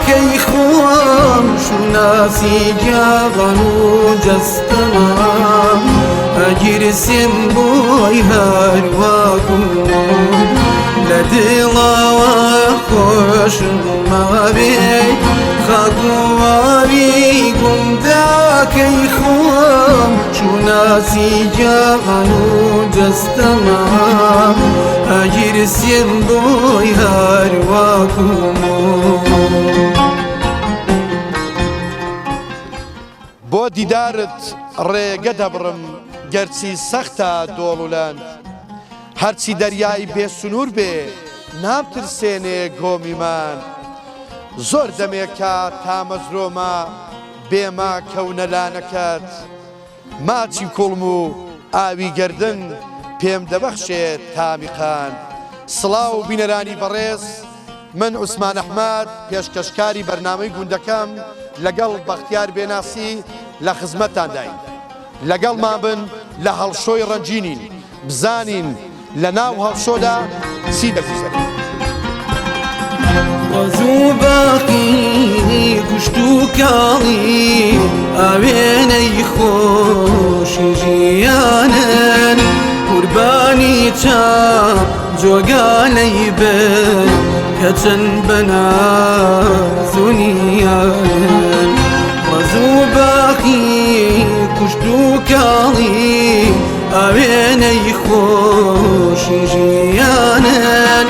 كي خوام شو ناسي جاغنو جستما أجر سنبوي هارواكم لدلا وخوش ما بي خاكواري قمدا كي خوام شو ناسي جاغنو جستما أجر سنبوي هارواكم بۆ دیدارت ڕێگە دەبڕم گەرچی سەختە دۆڵولاند هەرچی دەریای بێسنوور بێ نامترسێنێ گۆمیمان زۆر دەمێکە تامەزرۆمە بێمە کەونەلانەکەت ماچی کوڵم و ئاوی گردن پێم دەبەخشێت تامیقان سڵاو بینەرانی بەڕێز من عوسمان ئەحمەد پێشکەشکاری بەرنامەی گوندەکەم لەگەڵ بەختیار بێناسی لە خزمەتانداین لەگەڵمان بن لە هەڵشۆی ڕەنجینین بزانین لە ناو هەڵشۆدا چی دەگوزێت وەزوو باقی کوشت و کاڵی ئاوێنەی خۆشی ژیانن قوربانی چاو جۆگانەی بن کە چەند بەنازونیان وەزوو باقی کوشت و کاڵی ئاوێنەی خۆشی ژیانن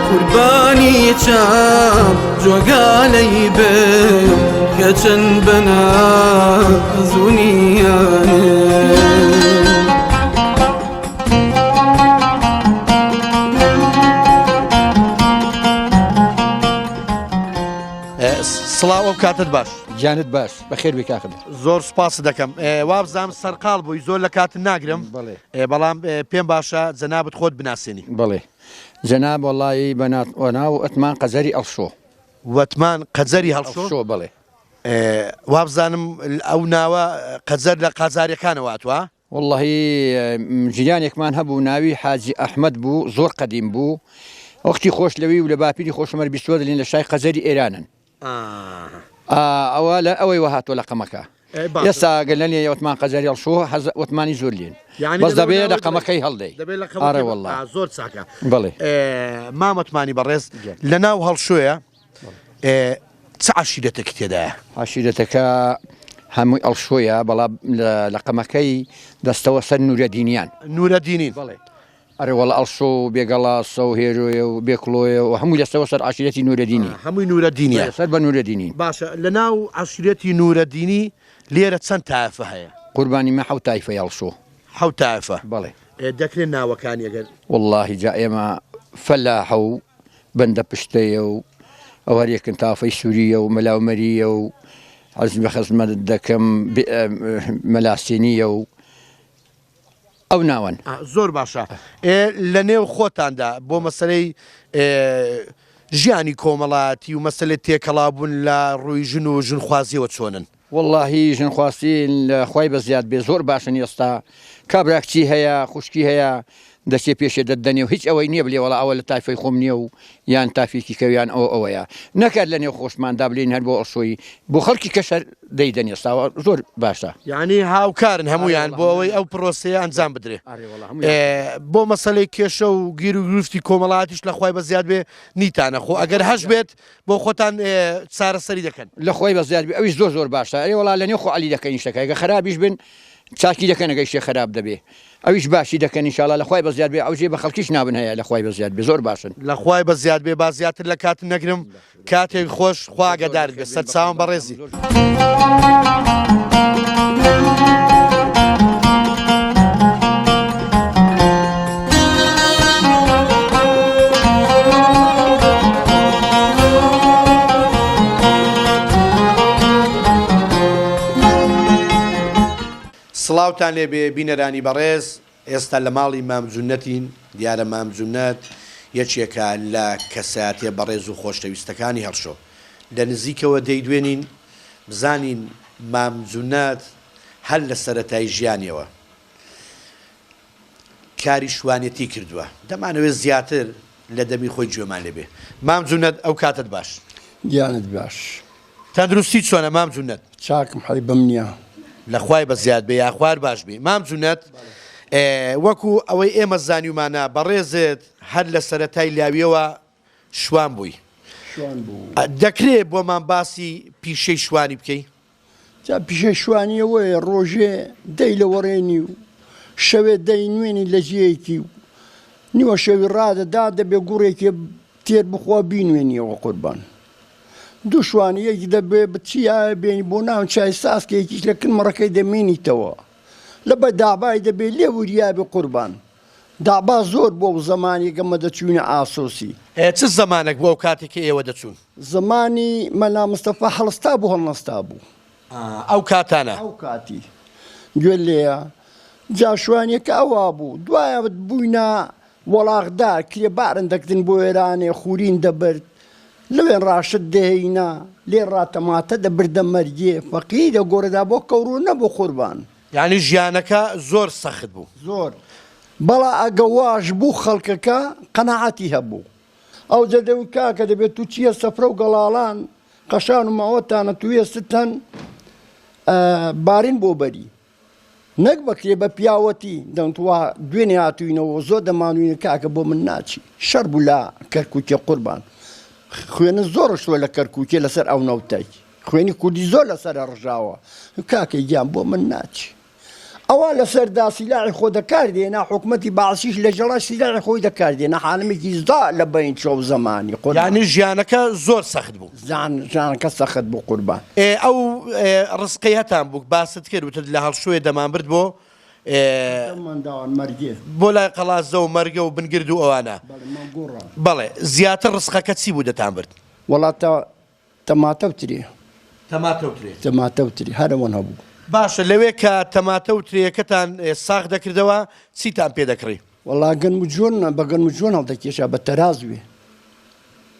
قوربانی چاو جۆگانەی بن کە چەند بەنازونیان سڵاو ئەو کاتت باش جانت باش بەخێر بێ کاکەم زۆر سوپاس دەکەم وابزانم سەرقاڵ بووی زۆر لە کاتت ناگرم بەڵام پێم باشە جەنابەت خۆت بناسێنی بەڵێ جەناب وەڵی بەناو ئەتمان قەزەری ئەڵشۆ وەتمان قەزەری هەڵشۆ بڵێ وابزانم ئەو ناوە قەزەر لە قازاریەکانەوە هاتووە وەڵڵەهی ژیانێکمان هەبوو ناوی حاجی ئەحمەد بوو زۆر قەدیم بوو وەختی خۆشلەوی و لە باپیری خۆشمەر بیستوە دەلین لە شای قەزەری ئێرانن ئەوە لە ئەوەی وهاتۆ لە قەمەکە ئێستا گەلەنێ وتمان قەزەری هەڵشۆ وتمانی زۆر لێن بەس دەبێت لە قەمەکەی هەڵدەی ئارە وەڵڵا زۆر چاکە بڵێ مامەتمانی بەڕێز لە ناو هەڵشۆیە چ عەشیرەتێک تێدایە عەشیرەتەکە هەمووی ئەڵشۆیە بەڵام لە قەمەکەی دەستەوە سەر نورەدینیان نورەدینین بڵێ ئەرێ وەڵە ئەڵشۆ و بێگەڵاسە و هێرۆیە و بێکڵۆیە و هەمووی لەسەوە سەر عەشیرەتی نورەدینی هەمووی نورەدینیە سەر بە نورەدینی باشە لە ناو عەشیرەتی نورەدینی لێرە چەند تایفە هەیە قوربانی مە حەوت تایفەی ئەڵشۆ حەوت تایفە بەڵێ دەکرێن ناوەکانی ئەگەر وەڵڵاهی جا ئێمە فەلاحە و بەندە پشتەیە و ئەو هەریەکن تافەی سووریە و مەلاومەریە و حەزم بە خەزمەت دەکەم مەلاسێنیە و ئەو ناوەن زۆر باشە لە نێو خۆتاندا بۆ مەسەلەی ژیانی کۆمەڵاتی و مەسەلەی تێکەڵابوون لە ڕووی ژن و ژنخوازیەوە چۆنن وەڵڵاهی ژنخواستی لە خوای بەزیاد بێ زۆر باشن ئێستا کابراکچی هەیە خوشکی هەیە دەچێ پێشێ دەدەنێ و هیچ ئەوەی نییە بلێ وڵا ئەوە لە تایفەی خۆم نییە و یان تافێکی کەویان ئەوەیە نەکات لە نێو خۆشماندا بلین هەر بۆ ئەڵشۆی بۆ خەڵکی کەشەر دەیدەن ئێستاوە زۆر باشە یعنی هاوکارن هەمویان بۆ ئەوەی ئەو پرۆسەیە ئەنجام بدرێ بۆ مەسەلەی کێشە و گیر و گرفتی کۆمەڵاتیش لە خوای بەزیاد بێ نیتانە خۆ ئەگەر هەش بێت بۆ خۆتان چارەسەری دەکەن لە خۆی بەزیاد بێ ئەویش زۆر باشە ئەێ وڵا لە نێو خۆ عەلی دەکەین شتەکە ئەگە خراپیش بن چاکی دەکەن ئەگەی شێ خراپ دەبێ ئەویش باشی دەکەن ئینشاڵڵا لە خوای بەزیاد بێ ئەوجێ بە خەڵکیش نابن هەیە لە خوای بەزیاد بێ زۆر باشن لە خوای بەزیاد بێ با زیاتر لە کات نەگرم کاتێک خۆش خوا ئاگادار بێ سەرچاوم بەڕێزی سڵاوتان لێبێ بینەرانی بەڕێز ئێستا لە ماڵی مامجونەتین دیارە مامجونەت یەکێکە لە کەساتێ بەڕێز و خۆشەویستەکانی هەڵشۆ لە نزیکەوە دەیدوێنین بزانین مامجونەت هەر لە سەرەتای ژیانیەوە کاری شوانێتی کردووە دەمانەوێت زیاتر لە دەمی خۆی گوێمان لێبێ مامجونەت ئەو کاتت باش گیانت باش تەندروستی چۆنە مام جونەت؟ چاکم حەڵی بەم نییە لە خوای بە زیاد بێ یا خوار باش بێ. مام جونەت وەکو ئەوەی ئێمە زانیومانە بەڕێزت هەر لە سەرەتای لاویەوە شوان بووی. دەکرێت بۆمان باسی پیشەی شوانی بکەی؟ جا پیشە شوانیەوەی ڕۆژێ دەی لە وەڕێنی و شەوێ دەی نوێنی لە جێیەکی و نیوە شەوی ڕادەدا دەبێ گوڕێکی تێر بخوا بینوێنیەوە قوربان. دوو شوانیەکی دەبێ بچیە بێنی بۆ ناو چای ساسکێکیش لە کنمەڕەکەی دەمێنیتەوە لە بە دابای دەبێت لێ وریابێ قوربان. دابا زۆر بۆ زمانی گەمە دەچوونە ئاسۆسی. چ زمانێک بۆ ئەو کاتێکی ئێوە دەچوون؟ زمانی مەلا مستەفا هەڵستا بوو هەڵنەستا بوو. ئەو کاتانە ئەو کاتی گوێ لێیە جاشوانیەکە ئەوا بوو دوایە بووینە وەڵاغدار کرێبارن دەکردن بۆ ئێرانێ خوورین دەبرد لەوێن ڕاشت دەهێینا لێ ڕاتەماتە دەبردە مەرگێ فەقی دە گۆرەدا بۆ کەوڕوو نەبوو قوربان. یعنی ژیانەکە زۆر سەخت بوو زۆر بەڵا ئەگە واش بوو خەڵکەکە قەنەعەتی هەبوو. ئەو جەدەوی کاکە دەبێت تو چییە سەفرە و گەڵاڵان قەشان و ماوەتانە توێستتەن بارین بۆ بەری نەک بەکرێ بە پیاوەتی دەمتووا دوێنێ هاتووینەوە زۆر دەمانوینە کاکە بۆ من ناچی شەر بوو لە کەرکووکێ قوربان. خوێنە زۆرشوە لە کەرکووکێ لەسەر ئەو نەوتەی خوێنی کوردی زۆر لەسەر ڕژاوە کاکە گیان بۆ من ناچی. ئەوە لەسەردا سیلاحی خۆ دەکاردێنا حکومەتی بەعسیش لە جەڵا سیلاحی خۆی دەکاردێنا حالمێکی زدا لە بەین چۆ زمانی یعنی ژیانەکە زۆر سەخت بوو ژیانەکە سەخت بوو قوربان. ئەو ڕستقەی هەتان بوو باست کرد وتت لە هەڵشوێ دەمان برد بۆ بۆ لای قەڵازە و مەرگە و بنگرد و ئەوانە. بەڵێ زیاتر ڕستقەکە چی بوو دەتان برد؟ وڵاتە تەماتەوترێ تەماتەوتری هەرەوەن هەبوو. باشە لەوێ کە تەماتە و ترێەکەتان ساغ دەکردەوە چیتان پێ دەکڕی؟ وەڵا گەنم و جۆن بە گەنم و جۆن هەڵدەکێشا بە تەرازوێ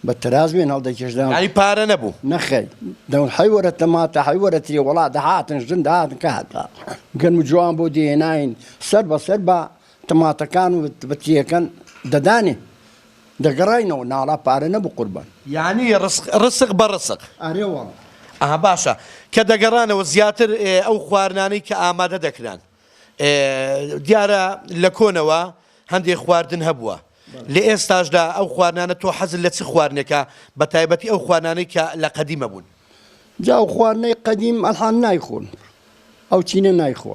بە تەرازوێن هەڵدەکێشدا ینی پارە نەبوو نەخەی دەون حیوەرە تەماتە حیوەرە ترێ وڵا دەهاتن ژن داهاتن کە هاتا گەنم و جوان بۆ دێناین سەر بەسەر بە تەماتەکان و بە ترێەکەن دەدانێ دەگەڕاینەوە ناڵا پارە نەبوو قوربان. یعنی ڕسق بە ڕسق. ئارێوەڵ ئەها باشە کە دەگەڕانەوە زیاتر ئەو خواردنانەی کە ئامادە دەکران دیارە لە کۆنەوە هەندێک خواردن هەبووە لە ئێستاشدا ئەو خواردنانە تۆ حەزت لە چ خواردنێکە بە تایبەتی ئەو خواردنانەی کە لە قەدیمە بوون؟ جا ئەو خواردنەی قەدیم ئەلحان نایخۆن ئەو چینە نایخۆ.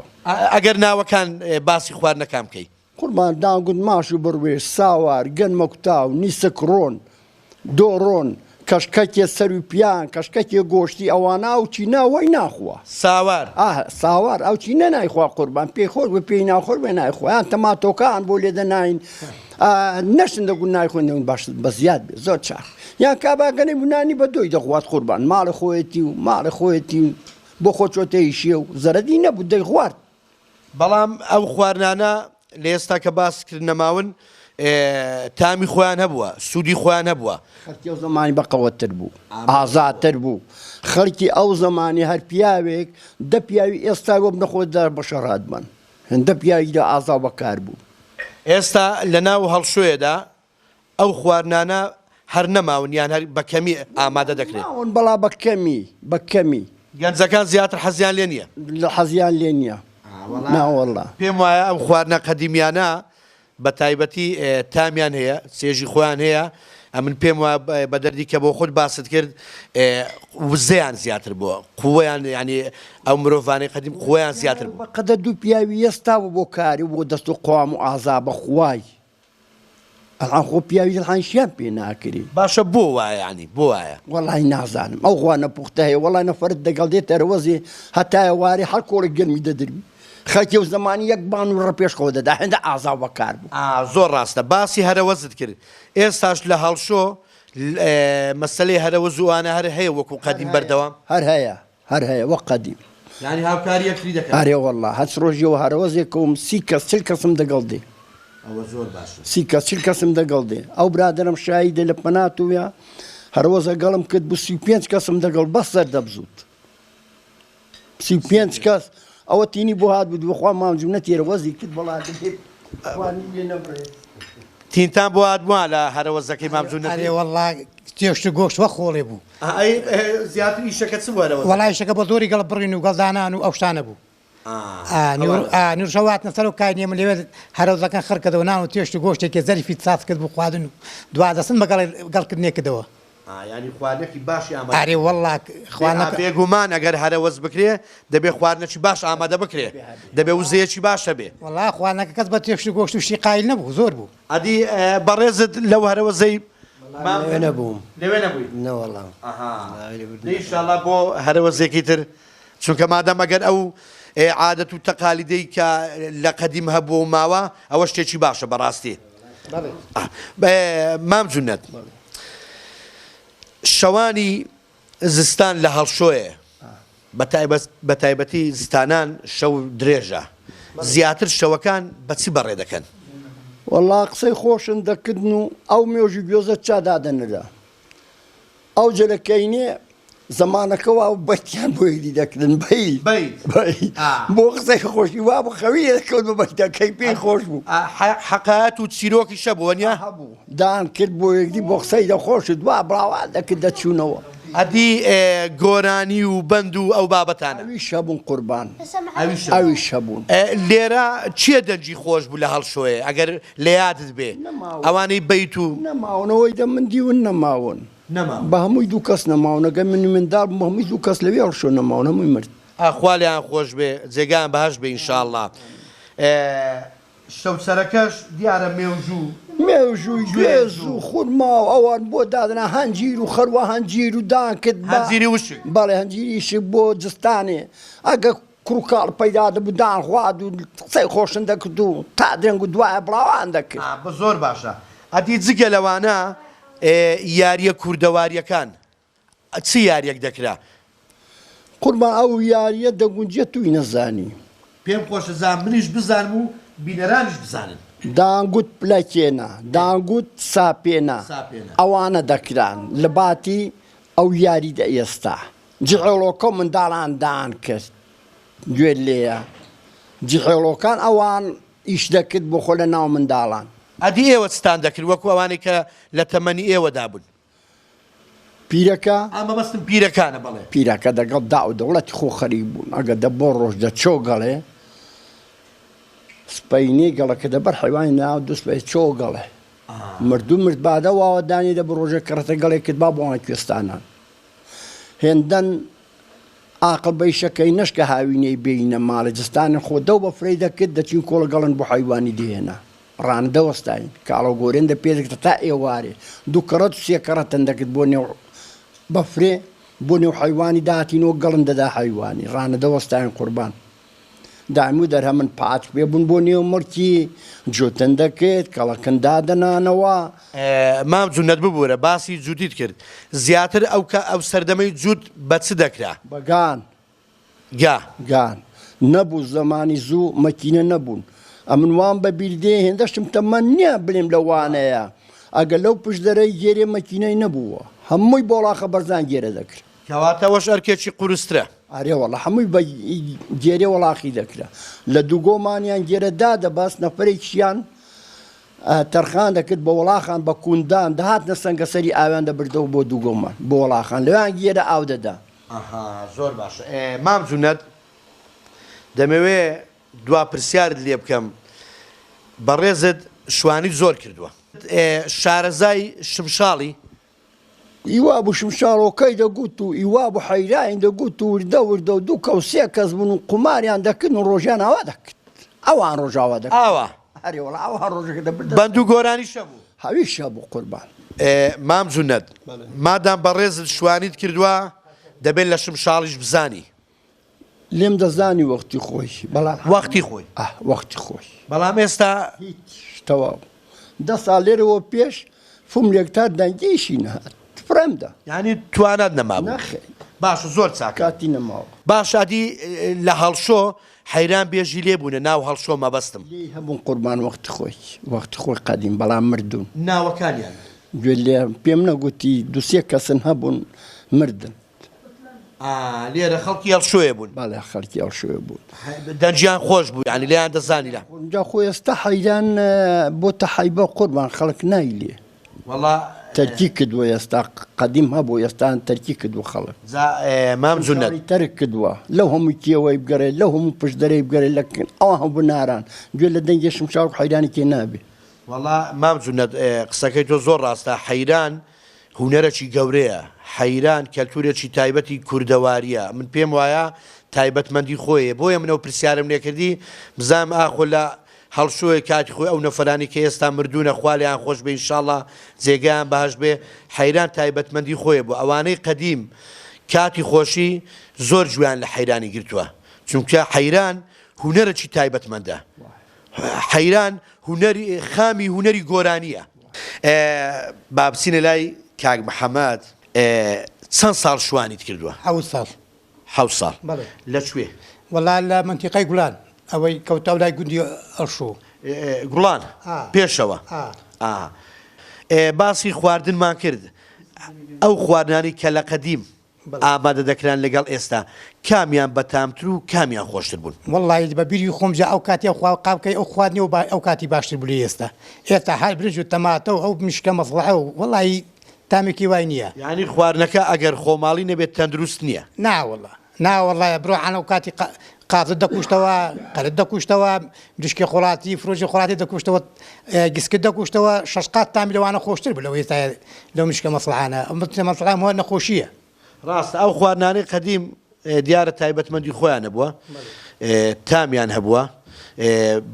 ئەگەر ناوەکان باسی خواردنەکان بکەی قوربان داگوت ماش و بڕوێش ساوار گەنمە کوتاو نیسک ڕۆن دۆڕۆن کەشکەکێ سەر و پیان کەشکەکێ گۆشتی ئەوانە ئەو چینە وەی ناخوا ساوار ئەو چینە نایخوا قوربان پێی خۆش بە پێی ناخۆر بێ نایخۆیان تەماتۆکان بۆ لێ دەناین نەشن دەگوون نایخۆین باش بە زیاد بێ زۆر چاک یان کاباگەنەی بنانی بە دۆی دەخوات قوربان ماڵی خۆیەتی و ماڵی خۆیەتی بۆ خۆ چۆتەیشیە و زەرەدی نەبوو دەی خوارد. بەڵام ئەو خواردنانە لە ئێستا کە باسکرد نەماون تامی خۆیان هەبووە سوودی خۆیان هەبووە خەڵکی ئەو زمانی بەقەوەتر بوو ئازادتر بوو خەڵکی ئەو زمانی هەر پیاوێک دە پیاوی ئێستا وە بنەخۆدا بە شەڕات بن هەندە پیاویدا ئازا بەکار بوو. ئێستا لە ناو هەڵشوێدا ئەو خواردنانە هەر نەماون یان هەر بە کەمی ئامادە دەکرێت بەڵا بە کەمی گەنجەکان زیاتر حەزیان لێ نییە لە حەزیان لێ نییە ناوەڵا پێم وایە ئەم خواردنە قەدیمیانە بە تایبەتی تامیان هەیە سێژی خۆیان هەیە ئەمن پێم وایە بە دەردی کە بۆ خۆت باست کرد وزەیان زیاتر بووە قووەیان ینی ئەو مرۆڤانەی قەدیم قووەیان زیاتر بوو بەقەدە دوو پیاوی ئێستاوە بۆ کاری بۆ دەست و قوام و ئازا بە خوای ئەڵان خۆ پیاوی هەنشیان پێ ناکری باشە بۆ وایە ینی بۆ وایە وەڵای نازانم ئەو خوا نەپوختە هەیە وەڵای نەفرت دەگەڵ دێتە ەرەوەزێ هەتایە واری هەر کۆڵی گەرمی دەدرمی خەڵکی و زمانی یەک بان و ڕە پێش خۆ دەدا هێندە ئازا بەکار بوو. زۆر ڕاستە باسی هەرەوەزت کرد ئێستاش لە هەڵشۆ مەسلەی هەرەوە زووانە هەر هەیە وەکو قەدیم بەردەوام هەر هەیە وە قەدیم ینی هاوکاری یەکتری دەکەن ئارێ وەڵا هەچ ڕۆژیەوە هەرەوەزێکەوەم چل کەسم دەگەڵ دێ زۆر باشە چل کەسم دەگەڵ دێ ئەو برادرم شایدە لە پەناتوە هەرەوەزە گەڵم کرد بوو 35 کەسم دەگەڵ بەس سەر دەبزوت 35 کەس ئەوە تینی بۆ هات بوو بخوا مامجوونە تێرەوەزی کرد بەڵات تینتان بۆ هات بووە لە هەرەوەزەکەی مامجوونە وەڵا تێشت و گۆشت وە خۆڵێ بوو زیاتر ئیشەکە چ وەرەوە وەڵای شەکە بە زۆری گەڵ بڕین و گەڵدانان و ئەو شتانە بوو نوورشەوات نەسەر و کاینێ من لێوێت هەرۆزەکان خڕکردەوە نان و تێشت و گۆشتێکی زەریفی چاس کرد بوو خواردن و دوادەسن بە گەڵکردنێکردەوە ینی خواردنێکی باشی ئارێ وەڵا خوانە بێگومان ئەگەر هەرەوەز بکرێ دەبێ خواردنەکی باش ئامادە بکرێ دەبێ وزەیەکی باشە بێ وەڵا خوانەکە کەس بە تێشت و گۆشت و شی قایل نەبوو زۆر بوو ئەدی بەڕێزت لەو هەرەوەزەی نەبووم لەوێ نەبووی نەوەڵام ئینشاءڵڵا بۆ هەرەوەزێکی تر چونکە مادەم ئەگەر ئەو عادەت و تەقالیدەی کە لە قەدیم هەبوو و ماوە ئەوە شتێکی باشە بەڕاستی مام جونەت شەوانی زستان لە هەڵشۆیە بە تایبەتی زستانان شەو درێژە زیاتر شەوەکان بەچی بەڕێ دەکەن وەڵا قسەی خۆشن دەکردن و ئەو مێژی گوێزە چادادەنرا ئەو جەلەکەینێ زمانەکەەوە و بەتیان بۆ یدی دەکردن بۆ قسەی خۆشی وا بۆ خەوی دەکەوت بە بەتەکەی پێی خۆش بوو حەقات و چیرۆکی شەبووە نیە هەبوو دان کرد بۆ یەکدی بۆ قسەی دەخۆشت وا بڕاوان دەکرد دەچوونەوە ئەدی گۆرانی و بەند و ئەو بابەتانە ئەویش هەبوون قوربان ئەویش هەبوون لێرە چیە دەنجی خۆش بوو لە هەڵشۆیە ئەگەر لە یادت بێ ئەوانەی بەیت و نەماونەوەی دە من دیون نەماون بە هەمووی دوو کەس نەماونەگە من منداڵ بە هەمووی دوو کەس لەوێ هەڵشۆ نەماون هەمووی مرد خوالیان خۆش بێ جێگان بەهەش بێ ئینشاءڵڵا شەوسەرەکەش دیارە مێژووی گوێز و خورما و ئەوان بۆ دادنا هەنجیر و خەروە هەنجیر و دان کرد هەنجیری وشک بەڵێ هەنجیریشی بۆ جستانێ ئەگە کوڕکاڵ پەیدا دەبوو دان خوارد و قسەی خۆشن دەکرد و تا درەنگ و دوایە بڵاوان دەکرد بە زۆر باشە ئەدی جگە لەوانە یاریە کوردەواریەکان چی یاریەک دەکرا قوربان ئەو یاریە دەگونجێت توی نەزانی پێم خۆشە زان منیش بزانم و بینەرانیش بزانن دانگوت پلەکێنە دانگوت ساپێنە ئەوانە دەکران لە باتی ئەو یاریدە ئێستا جیحێڵۆکە منداڵان دان کرد گوێ لێیە جیحێڵۆکان ئەوان ئیش دەکرد بۆ خۆ لە ناو منداڵان ئەدی ئێوە چتان دەکرد وەکو ئەوانەی کە لە تەمەنی ئێوەدا بوون پیرەکە ئەمە بەستم پیرەکانە بڵێ پیرەکە دەگەڵ دا و دەوڵەتی خۆ خەریک بوون ئەگە دە بۆ ڕۆژ دەچۆ گەڵێ سپەینی گەڵەکە دەبەر حیوانی ناو دووس بە چۆ گەڵێ مردوو مرد بادە واوە دانی دە بە ڕۆژە کڕەتە گەڵێک کرد با بۆڵان کوێستانان هێندەن ئاقل بەیشەکەی نشکە هاوینەی بینە ماڵە جستانی خۆ دەو بە فرەی دەکرد دەچین کۆڵە گەڵن بۆ حیوانی دێنە ڕاندەوەستاین کاڵە گۆرێن دە پێدەکرێت تا ئێوارێ دوو کەڕەت و سێ کەڕەتەن دەکرد بۆ نێو بەفرێ بۆ نێو حیوانی داهاتینەوە گەڵن دەدا حیوانی ڕانەدەوەستاین قوربان داموو دەرهە من پاچ پێ بوون بۆ نێو مڕکی جوتن دەکرێت کەڵەکەندا دەنانەوە مام جونەت ببوورە باسی جووتیت کرد زیاتر ئەو سەردەمەی جووت بە چ دەکرا بەگان گان نەبوو زەمانی زوو مەکینە نەبوون ئەمن وان بە بیردێ هێندەشتم تەمە نییە بلێم لەوانەیە ئەگەر لەو پشدەرەی گێرێ مەکینەی نەبووە هەمووی بۆڵاخە بەرزان گێرە دەکرد کەواتەوەش ئەرکێکی قورسترە ئارێ وەڵا هەمووی بە گێرێ وەڵاخی دەکرا لە دووگۆمانیان گێرەدا دەباس نەفرێکیان تەرخان دەکرد بە وەڵاخان بە کوندان دەهاتنە سەنگەسەری ئاویان دەبردەوە بۆ دووگۆمان بۆ وەڵاخان لەویان گێرە ئاو دەدا زۆر باشە مام جونەت دەمەوێ دوا پرسیارت لێ بکەم بەڕێزت شوانی زۆر کردووە شارەزای شمشاڵی ئیوا بوو شمشاڵۆکەی دەگوت و ئیوا بوو حەیراین دەگوت و وردە وردە و دوو کەوسێ کەس بوون و قماریان دەکردن و ڕۆژیان ئاوا دەکرد ئەوان ڕۆژاوا دەکرد ئاوا هەرێ وەڵا ئەوها ڕۆژەکە دەبرد بەند و گۆرانی شەبوو هەویش هەبوو قوربان مام جونەت مادام بەڕێزت شوانیت کردووە دەبێت لە شمشاڵیش بزانی لێم دەزانی وەختی خۆی بەڵام وەختی خۆی وەختی خۆی بەڵام ئێستا هیچ تەواو 10 ساڵ لێرەوە پێش فم لێکتار دەنگیشی نهات فرەمدا یعنی توانات نەمابوو باشە زۆر چاکە کاتی نەماوە باش ئەدی لە هەڵشۆ حەیران بێژی لێبوونە ناو هەڵشۆ مەبەستم لێی هەبوون قوربان وەختی خۆی قەدیم بەڵام مردوون ناوەکانیان گوێ لێ پێم نەگوتی دووسێ کەسن هەبوون مردن لێرە خەڵکی هەڵشۆیە بوون باڵێ خەڵکی هەڵشۆیە بوون دەنجیان خۆش بوو ینی لێیان دەزانی لە جا خۆی ئێستا حەیران بۆ تەحەیبە قوربان خەڵک نای لێ وەڵا تەرکی کردووە ئێستا قەدیم هەبوو ئێستان تەرکی کردو خەڵک مام جونەت تەرک کردووە لەو هەموو کێوەی بگەڕێت لەو هەموو پشتدەرەی بگەڕێت لەکن ئەوە هەبوو ناران گوێ لە دەنگی شمشاو حەیرانی تێ نابێ وەڵا مام جونەت قسەکەی تۆ زۆر ڕاستە حەیران هونەرەکی گەورەیە حەیران کەلتورێکی تایبەتی کوردەواریە من پێم وایە تایبەتمەندی خۆیە بۆیە منەوە پرسیارم لێکردی بزانم ئاخۆ لە هەڵشۆی کاتی خۆی ئەو نەفەرانی کە ئێستا مردوونە خوالیان خۆش بێ ئینشاڵڵا جێگەیان باش بێ حەیران تایبەتمەندی خۆیە بۆ ئەوانەی قەدیم کاتی خۆشی زۆر جویان لە حەیرانی گرتووە چونکە حەیران هونەرێکی تایبەتمەندە حەیران هونەری خامی هونەری گۆرانیە بابچینە لای کاک محەممەد چەند ساڵ شوانیت کردووە؟ 7 ساڵ لەکوێ؟ وەڵا لە منتیقەی گوڵان ئەوەی کەوتاو لای گوندی ئەڵشۆ گوڵان پێشەوە باسی خواردنمان کرد ئەو خواردنانی کە لە قەدیم ئامادە دەکران لەگەڵ ئێستا کامیان بەتامتر و کامیان خۆشتر بوون وەڵی بە بیری خۆمجا ئەو کاتی قاوکەی ئەو خواردنی و ئەو کاتی باشتر بووی ئێستا هەر برنج و تەماتە و ئەو میشکە مەسڵحە و وەڵی تامێکی وای نییە یعنی خواردنەکە ئەگەر خۆماڵی نەبێت تەندروست نییە ناوەڵایە بڕۆ ئەو کاتی قازت دەکوشتەوە قەرت دەکوشتەوە دشکی خۆڵاتی فرۆژی خۆڵاتی دەکوشتەوە گسکت دەکوشتەوە شەشقات تامی لەوانە خۆشتر بوو لەوە ئێستا لەو میشکە مەسڵحانە مەسڵحان هۆ نەخۆشیە ڕاستە ئەو خواردنانەی قەدیم دیارە تایبەتمەندی خۆیان هەبووە تامیان هەبووە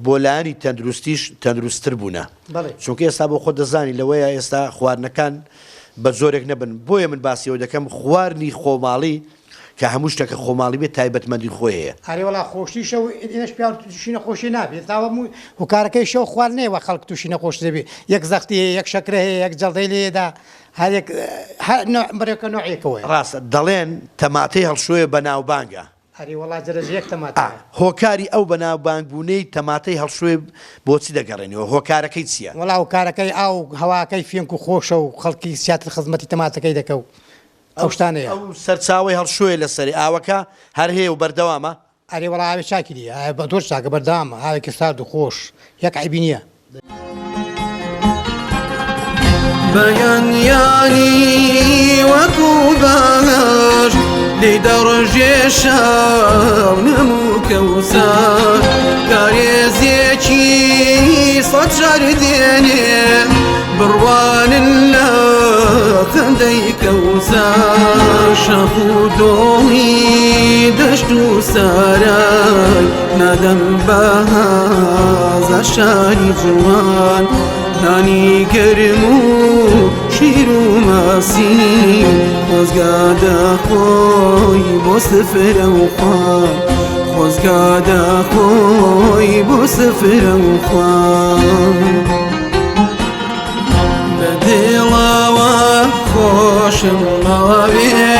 بۆ لایەنی تەندروستیش تەندروستتر بوونە چونکە ئێستا بۆ خۆ دەزانی لەوەیە ئێستا خواردنەکان بە زۆرێک نەبن بۆیە من باسیەوە دەکەم خواردنی خۆماڵی کە هەموو شتێکە خۆماڵی بێت تایبەتمەندی خۆیە هەریوەڵا خۆشتی شەو ئێنەش پیا تووشینە خۆشی نابێت تاوە هوکارەکەی شەو خواردنەوە خەڵک تووشینە خۆش دەبێت یەک زەختی یەک شەکرە هەیە یەک جەڵدەی لێدا بەرێکە نوعێکەوە ڕاستە دەڵێن تەماتەی هەڵشۆیە بە ناوبانگە هەریوەڵا جەرەجەیەک تەماتە هۆکاری ئەو بە ناوبانگبوونەی تەماتەی هەڵشۆی بۆچی دەگەڕێنەوە هۆکارەکەی چییە؟ وەڵا هۆکارەکەی ئاو هەواکەی فێنک و خۆشە و خەڵکی سیاتر خزمەتی تەماتەکەی دەکەو ئەو شتانەیە ئەو سەرچاوی هەڵشۆیە لەسەری ئاوەکە هەر هەیە و بەردەوامە ئەرێ وەڵا ئاوێ چاکیری بە تۆش چاکە بەردەوامە ئاوێکی سارد و خۆش یەک عیبی نییە بەیانیانی وەکو باش لێ دەڕژێ شاو نەموو کەوسار کارێزێکی سەد شار دێنێ بڕوانن لە خەندەی کەوسار شەق و دۆڵی دەشت و سارای نەدەم بەهازە شاری جوان نانی گرم و شیر و ماسی خۆزگا دەخۆی بۆ سفرە و خوان خۆزگا دەخۆی بۆ سفرە و خوان بە دڵەوە خۆشم ماوێ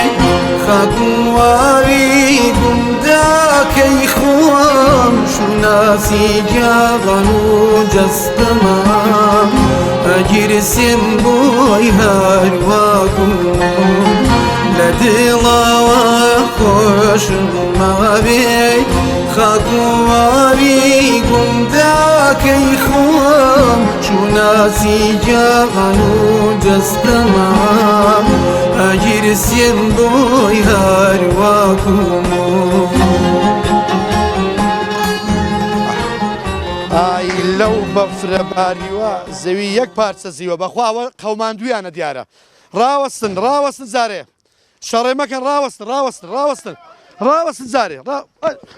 خاک و واوی گونداکەی خۆم شوناسی جاغان و جەستەما ئەگیرسیم بۆی هەروەکو لە دڵەوە خۆشم ماوێ خاک و واوی گونداکەی خۆم شوناسی جاغان و جەستەما ئەگیرسیم بۆی هەروەکو ئای لەو بەفرە باریوە زەوی یەک پارچە زیوە بەخواوە قەوماندویانە دیارە ڕاوەستن زارێ شەڕێ مەکەن ڕاوەستن زارێ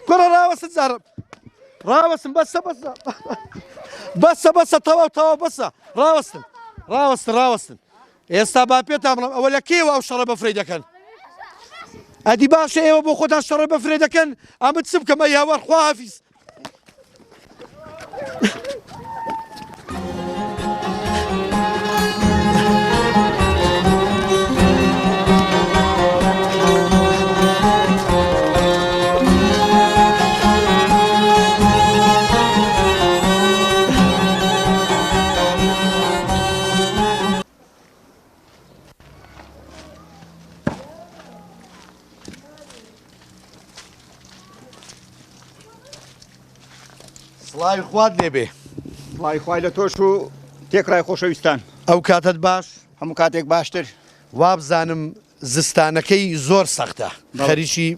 گۆرە ڕاوەستن زارە ڕاوەستن بەسە تەواو بەسە ڕاوەستن ئێستا با پێتان بڵم ئەوە لە کێوە ئەو شەڕە بەفرەی دەکەن ئەدی باشە ئێوە بۆ خۆتان شەڕە بەفرەی دەکەن ئەمە چ بکەمە یاوەڕ خواحافیز سڵاوی خوات لێبێ وای خوای لە تۆش و تێکڕای خۆشەویستان ئەو کاتت باش هەموو کاتێک باشتر وابزانم زستانەکەی زۆر سەختە خەریکی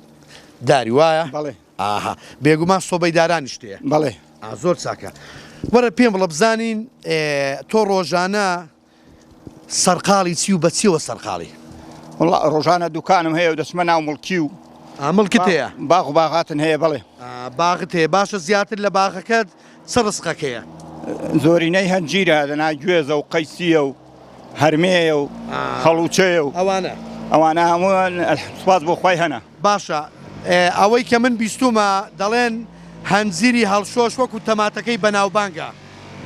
داری وایە بەڵێ ئاها بێگومان سۆبەی دارانی شتەیە بەڵێ زۆر چاکە وەرە پێم بڵە بزانین تۆ ڕۆژانە سەرقاڵی چی و بەچیەوە سەرقاڵی ڕۆژانە دوکانم هەیە و دەچمە ناو مڵکی و مڵکت هەیە باغ و باغاتن هەیە بەڵێ باغت هەیە باشە زیاتر لە باغەکەت چ ڕسقەکەیە زۆرینەی هەنجیرە دەنا گوێزە و قەیسیە و هەرمەیە و هەڵوچەیە و ئەوانە هەمووان سوپاس بۆ خۆی هەنا باشە ئەوەی کە من بیستومە دەڵێن هەنجیری هەڵشۆش وەکو تەماتەکەی بەناوبانگە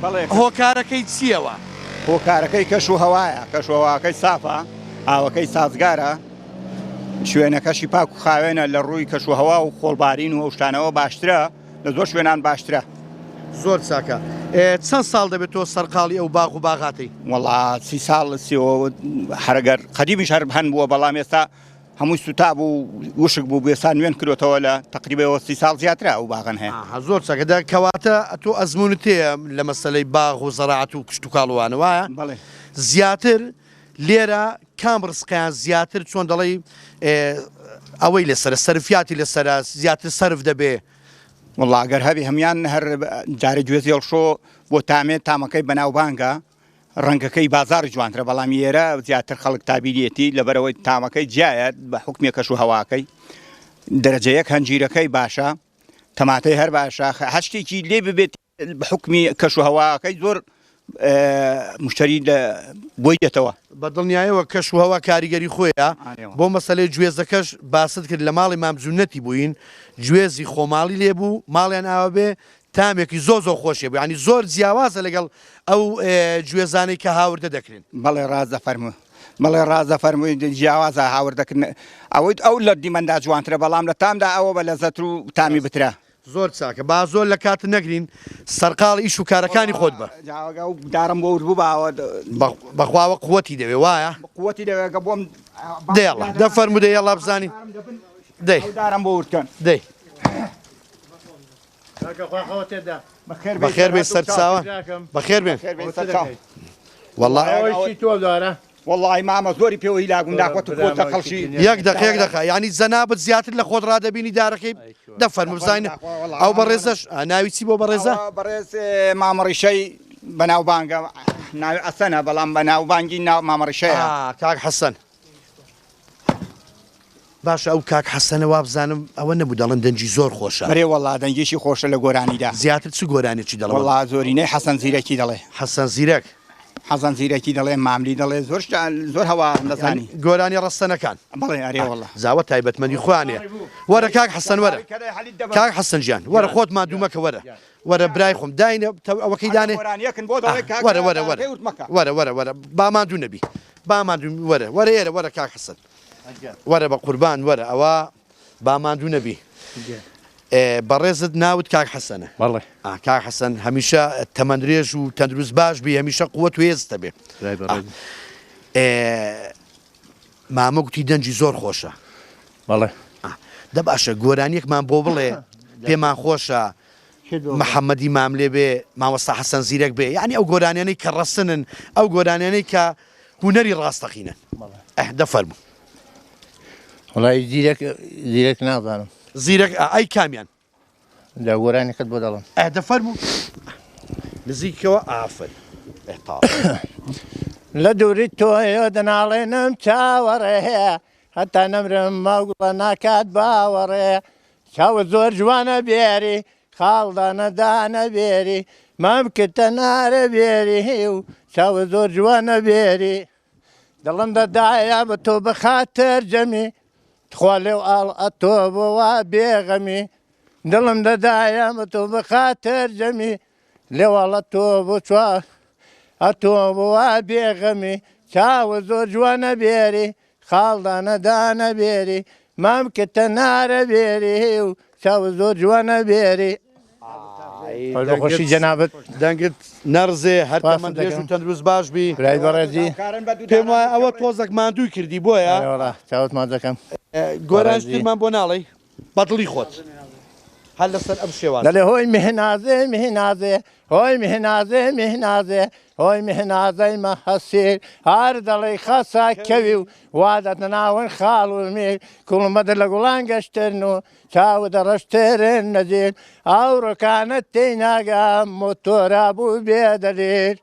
بەڵێ هۆکارەکەی چییەوە؟ هۆکارەکەی کەش و هەوایە کەش و هەواکەی سافە ئاوەکەی سازگارە شوێنەکەشی پاک و خاوێنە لە ڕووی کەش و هەوا و خۆڵبارین و شتانەوە باشترە لە زۆر شوێنان باشترە زۆر چاکە چەند ساڵ دەبێت تۆ سەرقاڵی ئەو باغ و باغاتی وڵا 30 ساڵ هەرگەر قەدیمیش هەر هەن بووە بەڵام ئێستا هەمووی سوتا بوو وشک بوو بێستا نوێن کردوتەوە لە تقریبەوە 30 ساڵ زیاترە ئەو باغن هەیە زۆر چاکەدا کەواتە تۆ ئەزمونت هەیە لە مەسلەی باغ و زەراعەت و کشت و کاڵوانە وایە بەڵێ زیاتر لێرە کام ڕسقیان زیاتر چۆن دەڵێ ئەوەی لەسەر سەرفیاتی لەسەر زیاتر سەرف دەبێ وڵاگەر هەبی هەمان هەر جارە گوێزی هێڵشۆ بۆ تامێت تامەکەی بەناوبانگە ڕەنگەکەی بازار جوانترە بەڵام ئێرە زیاتر خەڵک تابیرەتی لەبەرەوەی تامەکەی جایە بە حکمی کەش و هەواکەی دەرەجەیەک هەنجیرەکەی باشە تەماتەی هەر باشە هەشتێکی لێ ببێت بە حکمی کەش و هەواکەی زۆر مشتری بۆی دێتەوە بەدڵنیایەوە کەش و هەوا کاریگەری خۆیە بۆ مەسلەی گوێزەکەش باست کرد لە ماڵی مامزوونەتی بووین گوێزی خۆماڵی لێبوو ماڵیان ئاوە بێ تامێکی زۆر خۆشیە بوو ینی زۆر جیاوازە لەگەڵ ئەو گوێزانەی کە هاوردە دەکرێن بەڵێ ڕازە فەرموو بەڵێ ڕازە فەرمووی جیاوازە هاوردەکردن ئەوەی ئەو لە دیمەندا جوانترە بەڵام لە تامدا ئەوە بە لە زەتر و تامی بترە زۆر چاکە با زۆر لە کات نەگرین سەرقاڵ ئیش و کارەکانی خۆت بە دارم بۆ وربوو باوە بەخواوە قووەتی دەوێ وایە قووەتی دەوێت بۆم دێڵە دەفەرمو دەی هەڵا بزانین دەی دارم بۆ ورکەن دەی بەخێر بێ سەر چاوان بەخێر بێن والله مامە زۆری پێوەی لاگوم داخوات و کۆتە خەڵکی یەک دقیقە ینی جەنابەت زیاتر لە خۆت ڕادەبینی دارەکەی دەفەرمو بزانین ئەو بەڕێزەش ناوی چی بۆ بەڕێزە بەڕێز مامەڕیشەی بەناوبانگە ناوی ئەسەنە بەڵام بەناوبانگی مامەڕیشەیە کاک حەسەن باشە ئەو کاک حەسەنە وا بزانم ئەوە نەبوو دەڵێن دەنجی زۆر خۆشە بەرێ وەڵا دەنگیشی خۆشە لە گۆرانیدا زیاتر چ گۆرانێکی دەڵێ وەڵا زۆرینەی حەسەن زیرەکی دەڵێ حەسەن زیرەک حەسەن زیرەکی دەڵێ ماملی دەڵێ زۆر هەوا دەزانی گۆرانی ڕەستەنەکان بڵێ ئەرێ وەڵا زاوە تایبەتمەندی خوانێ وەرە کاک حەسەن وەرە کاک حەسەن گیان وەرە خۆت مادوومەکە وەرە برای خۆم داینە ئەوەکەی دانێ وەرە باماندوو نەبی باماندوو وەرە ئێرە وەرە کاک حەسەن وەرە بە قوربان وەرە ئەوە باماندوو نەبی بەڕێزت ناوت کاک حەسەنە بەڵێ کاک حەسەن هەمیشە تەمەندرێژ و تەندروست باش بی هەمیشە قووەت و هێزتە بێ مامە گوتی دەنجی زۆر خۆشە بەڵێ دە باشە گۆرانیەکمان بۆ بڵێ پێمان خۆشە محەممەدی مام لێ بێ مامۆستا حەسەن زیرەک بێ یعنی ئەو گۆرانیانەی کە ڕەسنن ئەو گۆرانیانەی کە هوەری ڕاستەقینە دەفەرموو وڵی زیرەک نازانم زیرەک ئەی کامیان لە گۆرانێکت بۆ دەڵم دەفەرموو نزیکەوە ئافر لە دووری تۆیە دەناڵێنم چاوەڕێ هەیە هەتا نەمرم مەگوڵە ناکات باوەڕێ چاوە زۆر جوانە بێری خاڵدانەدانە بێری مام کردە نارە بێری و چاوە زۆر جوانە بێری دڵم دەدایە بە تۆ بەخاتر جەمی خوا لێو ئاڵ ئەتۆ بۆوا بێغەمی دڵم دەدایە بە تۆ بەخاتر جەمی لێواڵە تۆ بۆ چوار ئەتۆ بۆوا بێغەمی چاوە زۆر جوانە بێری خاڵدانەدانە بێری مام کردە نارە بێری و چاوە زۆر جوانە بێری خۆشی جەنابەت دەنگت نەرزێ هەر تەمەندرێژ و تەندروست باش بی برای بەڕێزی پێم وایە ئەوە تۆزێک ماندووی کردی بۆیە چاوتمان دەکەم گۆرانترمان بۆ ناڵێ بەدڵی خۆت هەر لەسەر ئەم شێوان دەڵێ هۆی مهنازێ مهنازێ هۆی مهنازێ مهنازێ هۆی مهنازەی مەحەسیر هەر دەڵی خەسا کەوی و وادەت ناون خاڵ و میر کوڵمەدە لە گوڵان گەشترن و چاو دەڕەشتێرن نەزیر ئەو ڕۆکانت تێی ناگا مۆتۆرا بوو بێدەلیر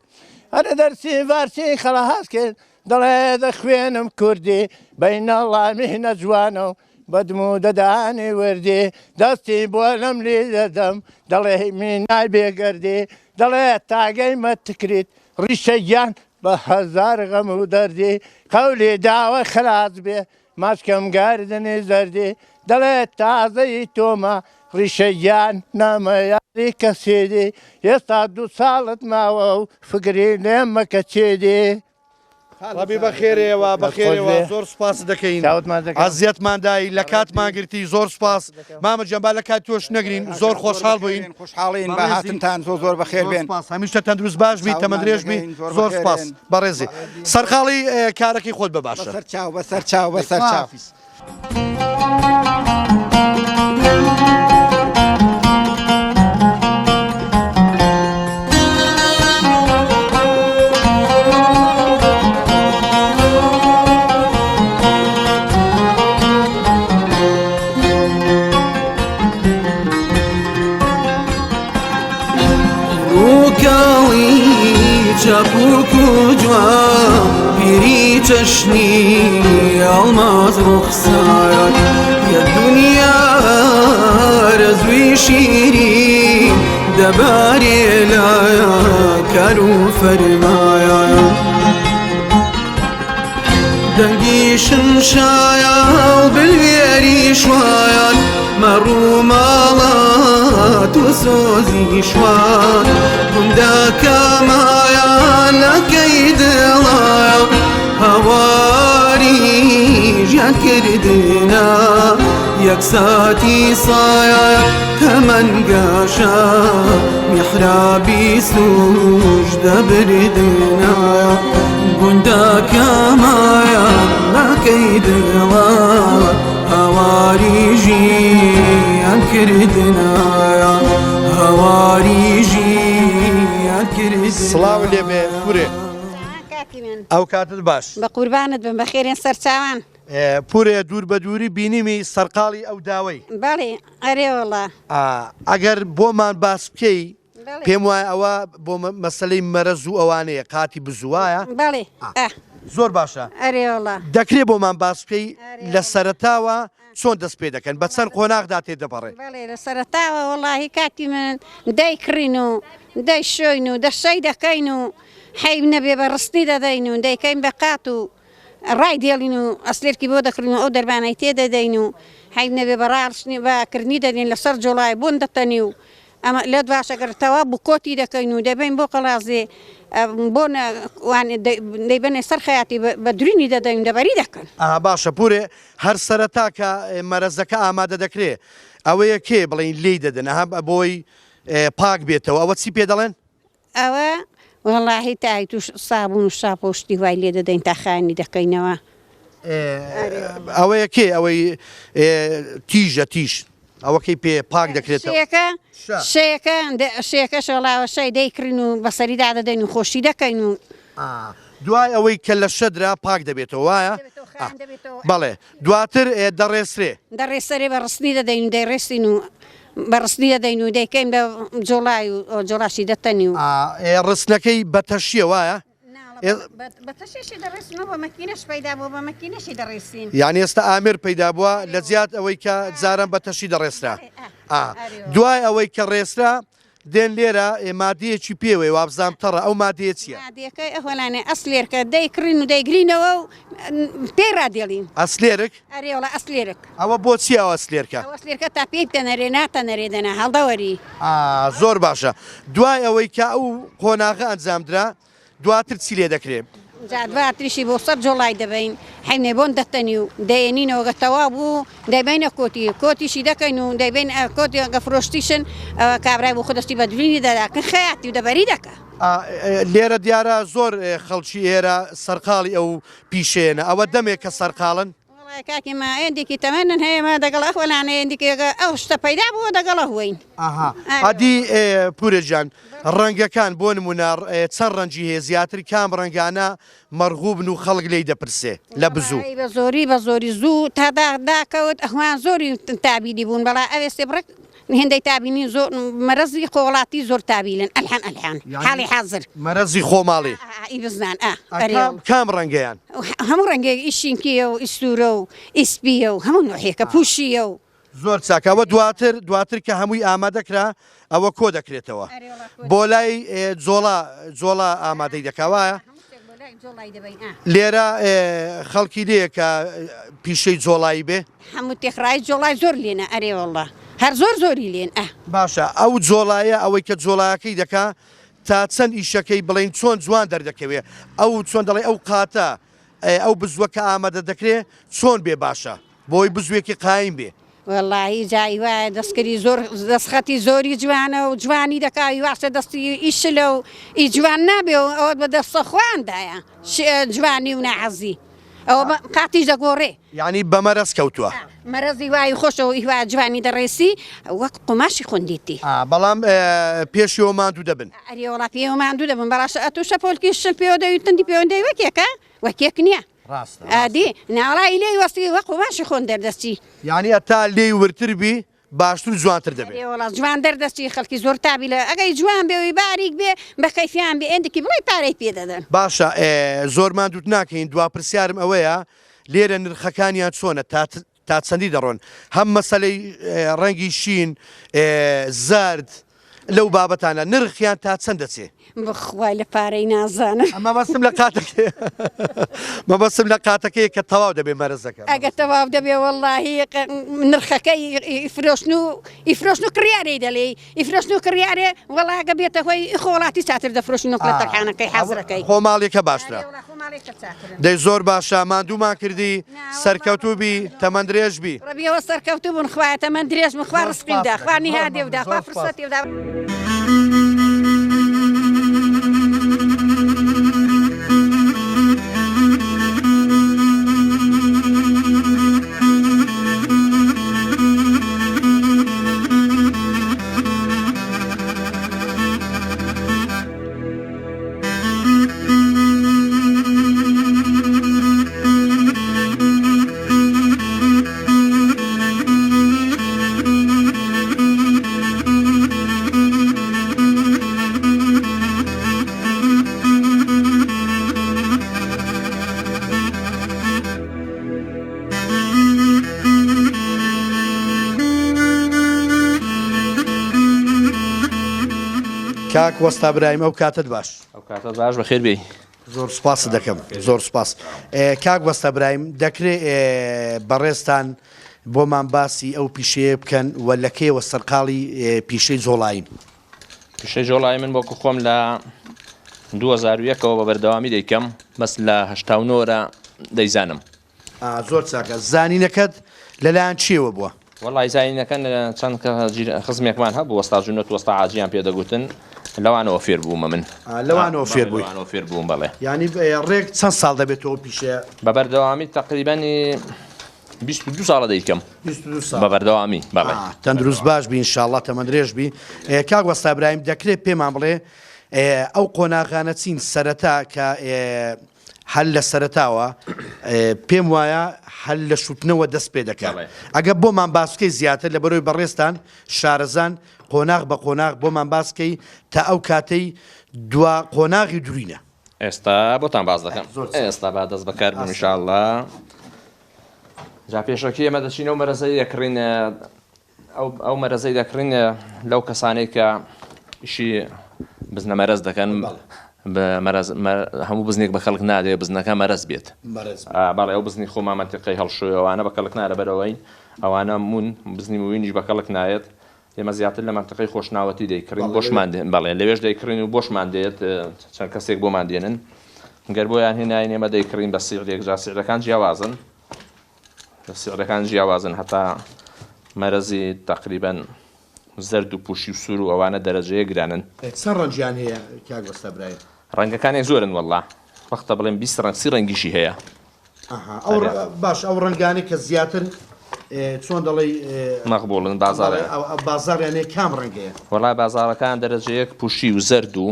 هەرە دەرسی فارسی خەڵە هەست کرد دەڵێ دەخوێنم کوردی بەینەڵامی نەجوانە و بەدم و دەدانی وردی دەستی بۆ لەم لی دەدەم دەڵێ مینای بێگەردی دەڵێ تاگەی مەتکریت ڕیشەیان بە هەزار غەم و دەردی قەولی داوە خلاص بێ ماچکەم گاردنی زەردی دەڵێ تازەی تۆمە ڕیشەیان نامەیاری کەسێدی ئێستا 2 ساڵت ماوە و فکری لێم مەکە چێدی ڕەبی بەخێرەوە بەخێرەوە زۆر سوپاس دەکەین ئازیەتماندایی لە کاتمان گرتی زۆر سوپاس مامە جەمبا لە کات تۆش نەگرین زۆر خۆشحاڵ بووین خوشحاڵین بە هاتنتان زۆر بەخێر بێن هەمیشتە تەندروست باش بی تەمەندرێژ بی زۆر سوپاس بەڕێزی سەرخاڵی کارەکەی خۆت بە باشە بەسەر چاو بەسەر چاو بەسەر چاو چاپوک و جوان پیری چشنی ئەڵماز ڕوخسار یە دنیا رەزوی شیری دەبارێ لایە کار و فەرمایە دەنگی شمشایە و بلوێری شوایان مەڕوو ماڵات و سۆزی شوان گوندەکەمایان لەکەی دڵایە هەواری ژیان کردنە یەک ساتی سایە تەمەنگەشە میحرابی سوش دەبردنە گوندەکەمایان لەکەی دڵایە هەواری ژیان کردنە هەواری ژیان کردنە سڵاو لێبێ پورێ ئەو کاتت باش بە قوربانت بم بەخێرێن سەرچاوان پورێ دوور بە دووری بینیمی سەرقاڵی ئەو داوای بەڵێ ئەرێوەڵا ئەگەر بۆمان باس بکەی پێم وایە ئەوە بۆ مەسلەی مەرەز و ئەوانەیە قاتی بزوایە بەڵێ زۆر باشە ئەرێوەڵا دەکرێت بۆمان باس بکەی لە سەرەتاوە چۆن دەست پێ دەکەن بە چەند قۆناغدا تێدەپەڕێ بەڵێ لە سەرەتاوە وەڵاهی کاتی من دەیکڕین و دەی شوین و دەشەی دەکەین و حەیب نەبێ بە ڕستی دەدەین و دەیکەین بە قات و ڕای دێڵین و ئەسلێرکی بۆ دەکڕین و ئەو دەربانەی تێدەدەین و حەیب نەبێ بە ڕاڵشنی بەکردنی دەدەین لەسەر جوڵای بۆن دەتەنی و ئەمە لە باشەگەرتەوە بوو کۆتی دەکەین و دەبین بۆ قەڵازێ بۆ دەیبنێ سەر خەیاتی بە درینی دەدەین دەبەری دەکەن باشە پورێ هەر سەرەتا کە مەرەزەکە ئامادە دەکرێت ئەوەیە کێ بڵین لی دەدەن بۆی پاک بێتەوە ئەوە چی پێ دەڵێن ئەوە وەڵاهی تای توش سابوون و شاپۆشتی وای لێ دەدەین تا خانی دەکەینەوە ئەوەیە کێ ئەوەی تیژە تیش ئەوەکەی پێ پاک دەکرێتەوە شەیەکە شەڵاوە شەی دەیکردین و بەسەریدا دەدەین و خۆشی دەکەین و دوای ئەوەی کە لە شەدرا پاک دەبێتەوە وایە بەڵێ دواتر دەڕێسەرێ بە ڕستنی دەدەین و دەیڕێستین و بەڕستنی دەدەین و دەیکەین بە جۆڵای و جۆڵاشی دەتەنی و ڕستنەکەی بەتەشیە وایە بەتەشێشی دەڕێستنەوە بە مەکینەش پەیدا بوو بە مەکینەشی دەڕێستین یعنی ئێستا ئامر پەیدا بووە لە زیاد ئەوەی کە جاران بەتەشی دەڕێسرا دوای ئەوەی کە ڕێسرا دێن لێرە مادیەکی پێوەی وابزانام تەڕە ئەو مادیە چییە؟ مادیەکەی ئەوەلانێ ئەسلێرکە دەیکڕین و دەیگرینەوە و پێی ڕادێڵین ئەسلێرک؟ ئەرێوڵە ئەسلێرک ئەوە بۆچی ئەوە ئەسلێرکە؟ ئەسلێرکە تا پێی تەنەرێ ناتەنەرێدەنا هەڵدەوەری زۆر باشە دوای ئەوەی کە ئەو قۆناغە ئەنجامدرا دواتر چی لێ دەکرێت؟ جادواتریشی بۆ سەر جۆڵای دەبین حینێ بۆن دەتەنی و دەێنینەوە گەتەوا بوو دەبینە کۆتیشی دەکەین و دەبین کۆتی گەفرۆشتیشن کابرای بۆ خودستی بەدرینی دەداکەن خەیاتی و دەبەری دەکە لێرە دیارە زۆر خەڵکی ئێرە سەرقاڵی ئەو پیشێنە ئەوە دەمێک کە سەرقاڵن والله كاكي ما عندك تمنن هي ما دقل أخوان أنا عندك أو شتبيدا بو دقل أخوين عادی پورێجان ڕەنگەکان بۆ نمونار چەند ڕەنجی هەیە زیاتر کام ڕەنگانە مەرغوبن و خەڵک لێی دەپرسێ لە بزوو بە زۆری زوو تا داکەوت ئەوان زۆری تابیدی بوون بەڵا ئەوێ سێبڕێک هێندەی تابینی زۆر مەرەزی خۆڵاتی زۆر تابیلن ئەلحان حاڵی حاضر مەرەزی خۆماڵی بزنان کام ڕەنگەیان هەموو ڕەنگەی ئیشینکیە و ئیسوورە و ئیسپیە و هەموو نوحێکە پوشیە و زۆر چاکەوە دواتر کە هەمووی ئامادەکرا ئەوە کۆ دەکرێتەوە بۆ لای جۆڵا ئامادەی دەکاوایە لێرە خەڵکی لێە کە پیشەی جۆڵایی بێ هەموو تێخڕای جۆڵای زۆر لێنە ئەرێوەڵە هەر زۆری لێن باشە ئەو جۆڵایە ئەوەی کە جۆڵایەکەی دەکا تا چەند ئیشەکەی بڵین چۆن جوان دەردەکەوێ ئەو چۆن دەڵێ ئەو قاتە ئەو بزووەکە ئامادە دەکرێت چۆن بێ باشە بۆی بزوێکی قایم بێ واللهی جایی وایە دەستکردی زۆر دەستخەتی زۆری جوانە و جوانی دەکاوی واشە دەستی ئیشلە و ئی جوان نابێ و ئەوە بە دەستە خواندایە جوانی و نەحەزی ئەوە قاتیش دەگۆڕێ یعنی بە مەرەز کەوتووە مەرەزی وای خۆشەوە هیوا جوانی دەڕێسی وەک قوماشی خوندیتی بەڵام پێشیەوە ماندوو دەبن ئەریوەڵا پێوە ماندوو دەبن بەڕاستە ئەتوشە پۆلکی شل پێوە دەوی تەندی پەیوەندەی وەکێکە وەکێک نییە ئادی ناوڵی لێی وەستی وە قوماشی خۆن دەردەستی یعنی ئەتا لێی ورتر بی باشتر جوانتر دەبێت وڵات جوان دەردەستی خەڵکی زۆر تابی لە ئەگەی جوان بێەوەی باریک بێ بە کەیفیان بێ ئەندێکی بڵی پارەی پێدەدەن باشە زۆرمان دوت ناکەین دوا پرسیارم ئەوەیە لێرە نرخەکانیان چۆنە تا چەندی دەڕۆن هەم مەسەلەی ڕەنگی شین زارد لەو بابەتانە نرخیان تا چەند دەچێ بخوای لە پارەی نازانم مەبەستم لە قاتەکەی کە تەواو دەبێ مەرزەکە ئەگە تەواو دەبێ وەڵڵاهی نرخەکەی ئیفرۆشن و کڕیارەی دەڵێ ئیفرۆشن و کڕیارێ وەڵاگە بێتە خۆی خۆڵاتی چاتر دەفرۆشن و لە تەرخانەکەی حەزرەکەی خۆماڵێکە باشترە دەی زۆر باشە ماندوومان کردی سەرکەوتوبی تەمەند درێژ بی ڕەبیەوە سەرکەوتوو بوون خوایە تەمەند درێژ من خوا ڕزقی ودا خوا نیهادێ ودا خوا فرسەتی ودا کاک وەستا برایم ئەو کاتت باش ئەو کاتت باش بەخێر بێ زۆر سوپاس دەکەم زۆر سوپاس کاک وەستا برایم دەکرێت بەڕێستان بۆمان باسی ئەو پیشەیە بکەن وە لەکەیەوە سەرقاڵی پیشەی جۆڵاین پیشەی جۆڵای من بۆکو خۆم لە 2001ەوە بە بەردەوامی دەیکەم بەس لە 89 دەیزانم زۆر چاکە زانینەکەت لەلایەن چیەوە بووە وەڵی زانینەکەن چەند خزمێکمان هەبوو وەستا ژونەت وەستا عاجیان پێدەگوتن لەوانەوە فێر بوومە من لەوانەوە فێر بووی فێر بووم بەڵێ ینی ڕێک چەند ساڵ دەبێتەوە پیشەیە بە بەردەوامی تقریبانی 22 ساڵە دەیکەم بە بەردەوامی بەڵێ تەندروست باش بی ئینشاءڵڵا تەمەند درێژ بی کاک وەستا برایم دەکرێت پێمان بڵێ ئەو قۆناغانە چین سەرەتا کە هەل لە سەرەتاوە پێم وایە هەل لە شوتنەوە دەست پێ دەکات ئەگە بۆمان باسکەی زیاتر لە بەرەوەی بەڕێستان شارەزان قۆناغ بە قۆناغ بۆمان باسکەی تا ئەو کاتەی دوا قۆناغی دوورینە ئێستا بۆتان باز دەکەم ئێستا با دەست بەکار بوون ئینشاءڵڵا جا پێشەکی ئێمە دەچینەوە مەرەزەی دەکڕین ئەو مەرەزەی دەکڕین لەو کەسانەی کە ئیشی بزنە مەرەز دەکەن هەموو بزنێک بە خەڵک نادێ بزنەکە مەرەز بێت بەڵێ ئەو بزنی خۆمان مەنتیقەی هەڵشوێەوەوانە بە کەڵک نارە بەرەوەی ئەوانە مون بزنی موینیش بە کەڵک نایەت ئێمە زیاتر لە مەنتیقەی خۆشناوەتی دەیکڕین بۆشمان بەڵێ لەوێش دەیکڕین و بۆشمان دێت چەند کەسێک بۆمان دێنن گەر بۆیان هێناین ئێمە دەیکڕین بە سیغێک جا سیغەکان جیاوازن سیغەکان جیاوازن هەتا مەرەزی تقریبەن زەرد و پوشی و سوور و ئەوانە دەرەجەیە گرانن چەند ڕەنجیان هەیە کاک وەستا برایم ڕەنگەکانێک زۆرن وەڵڵا وەختە بڵێن 20 ڕەنگ 30 ڕەنگیشی هەیە باش ئەو ڕەنگانی کە زیاتر چۆن دەڵێ مەقبوڵن بازاریانەیە کام ڕەنگەیە وەڵای بازاڕەکان دەرەجەیەک پوشی و زەرد و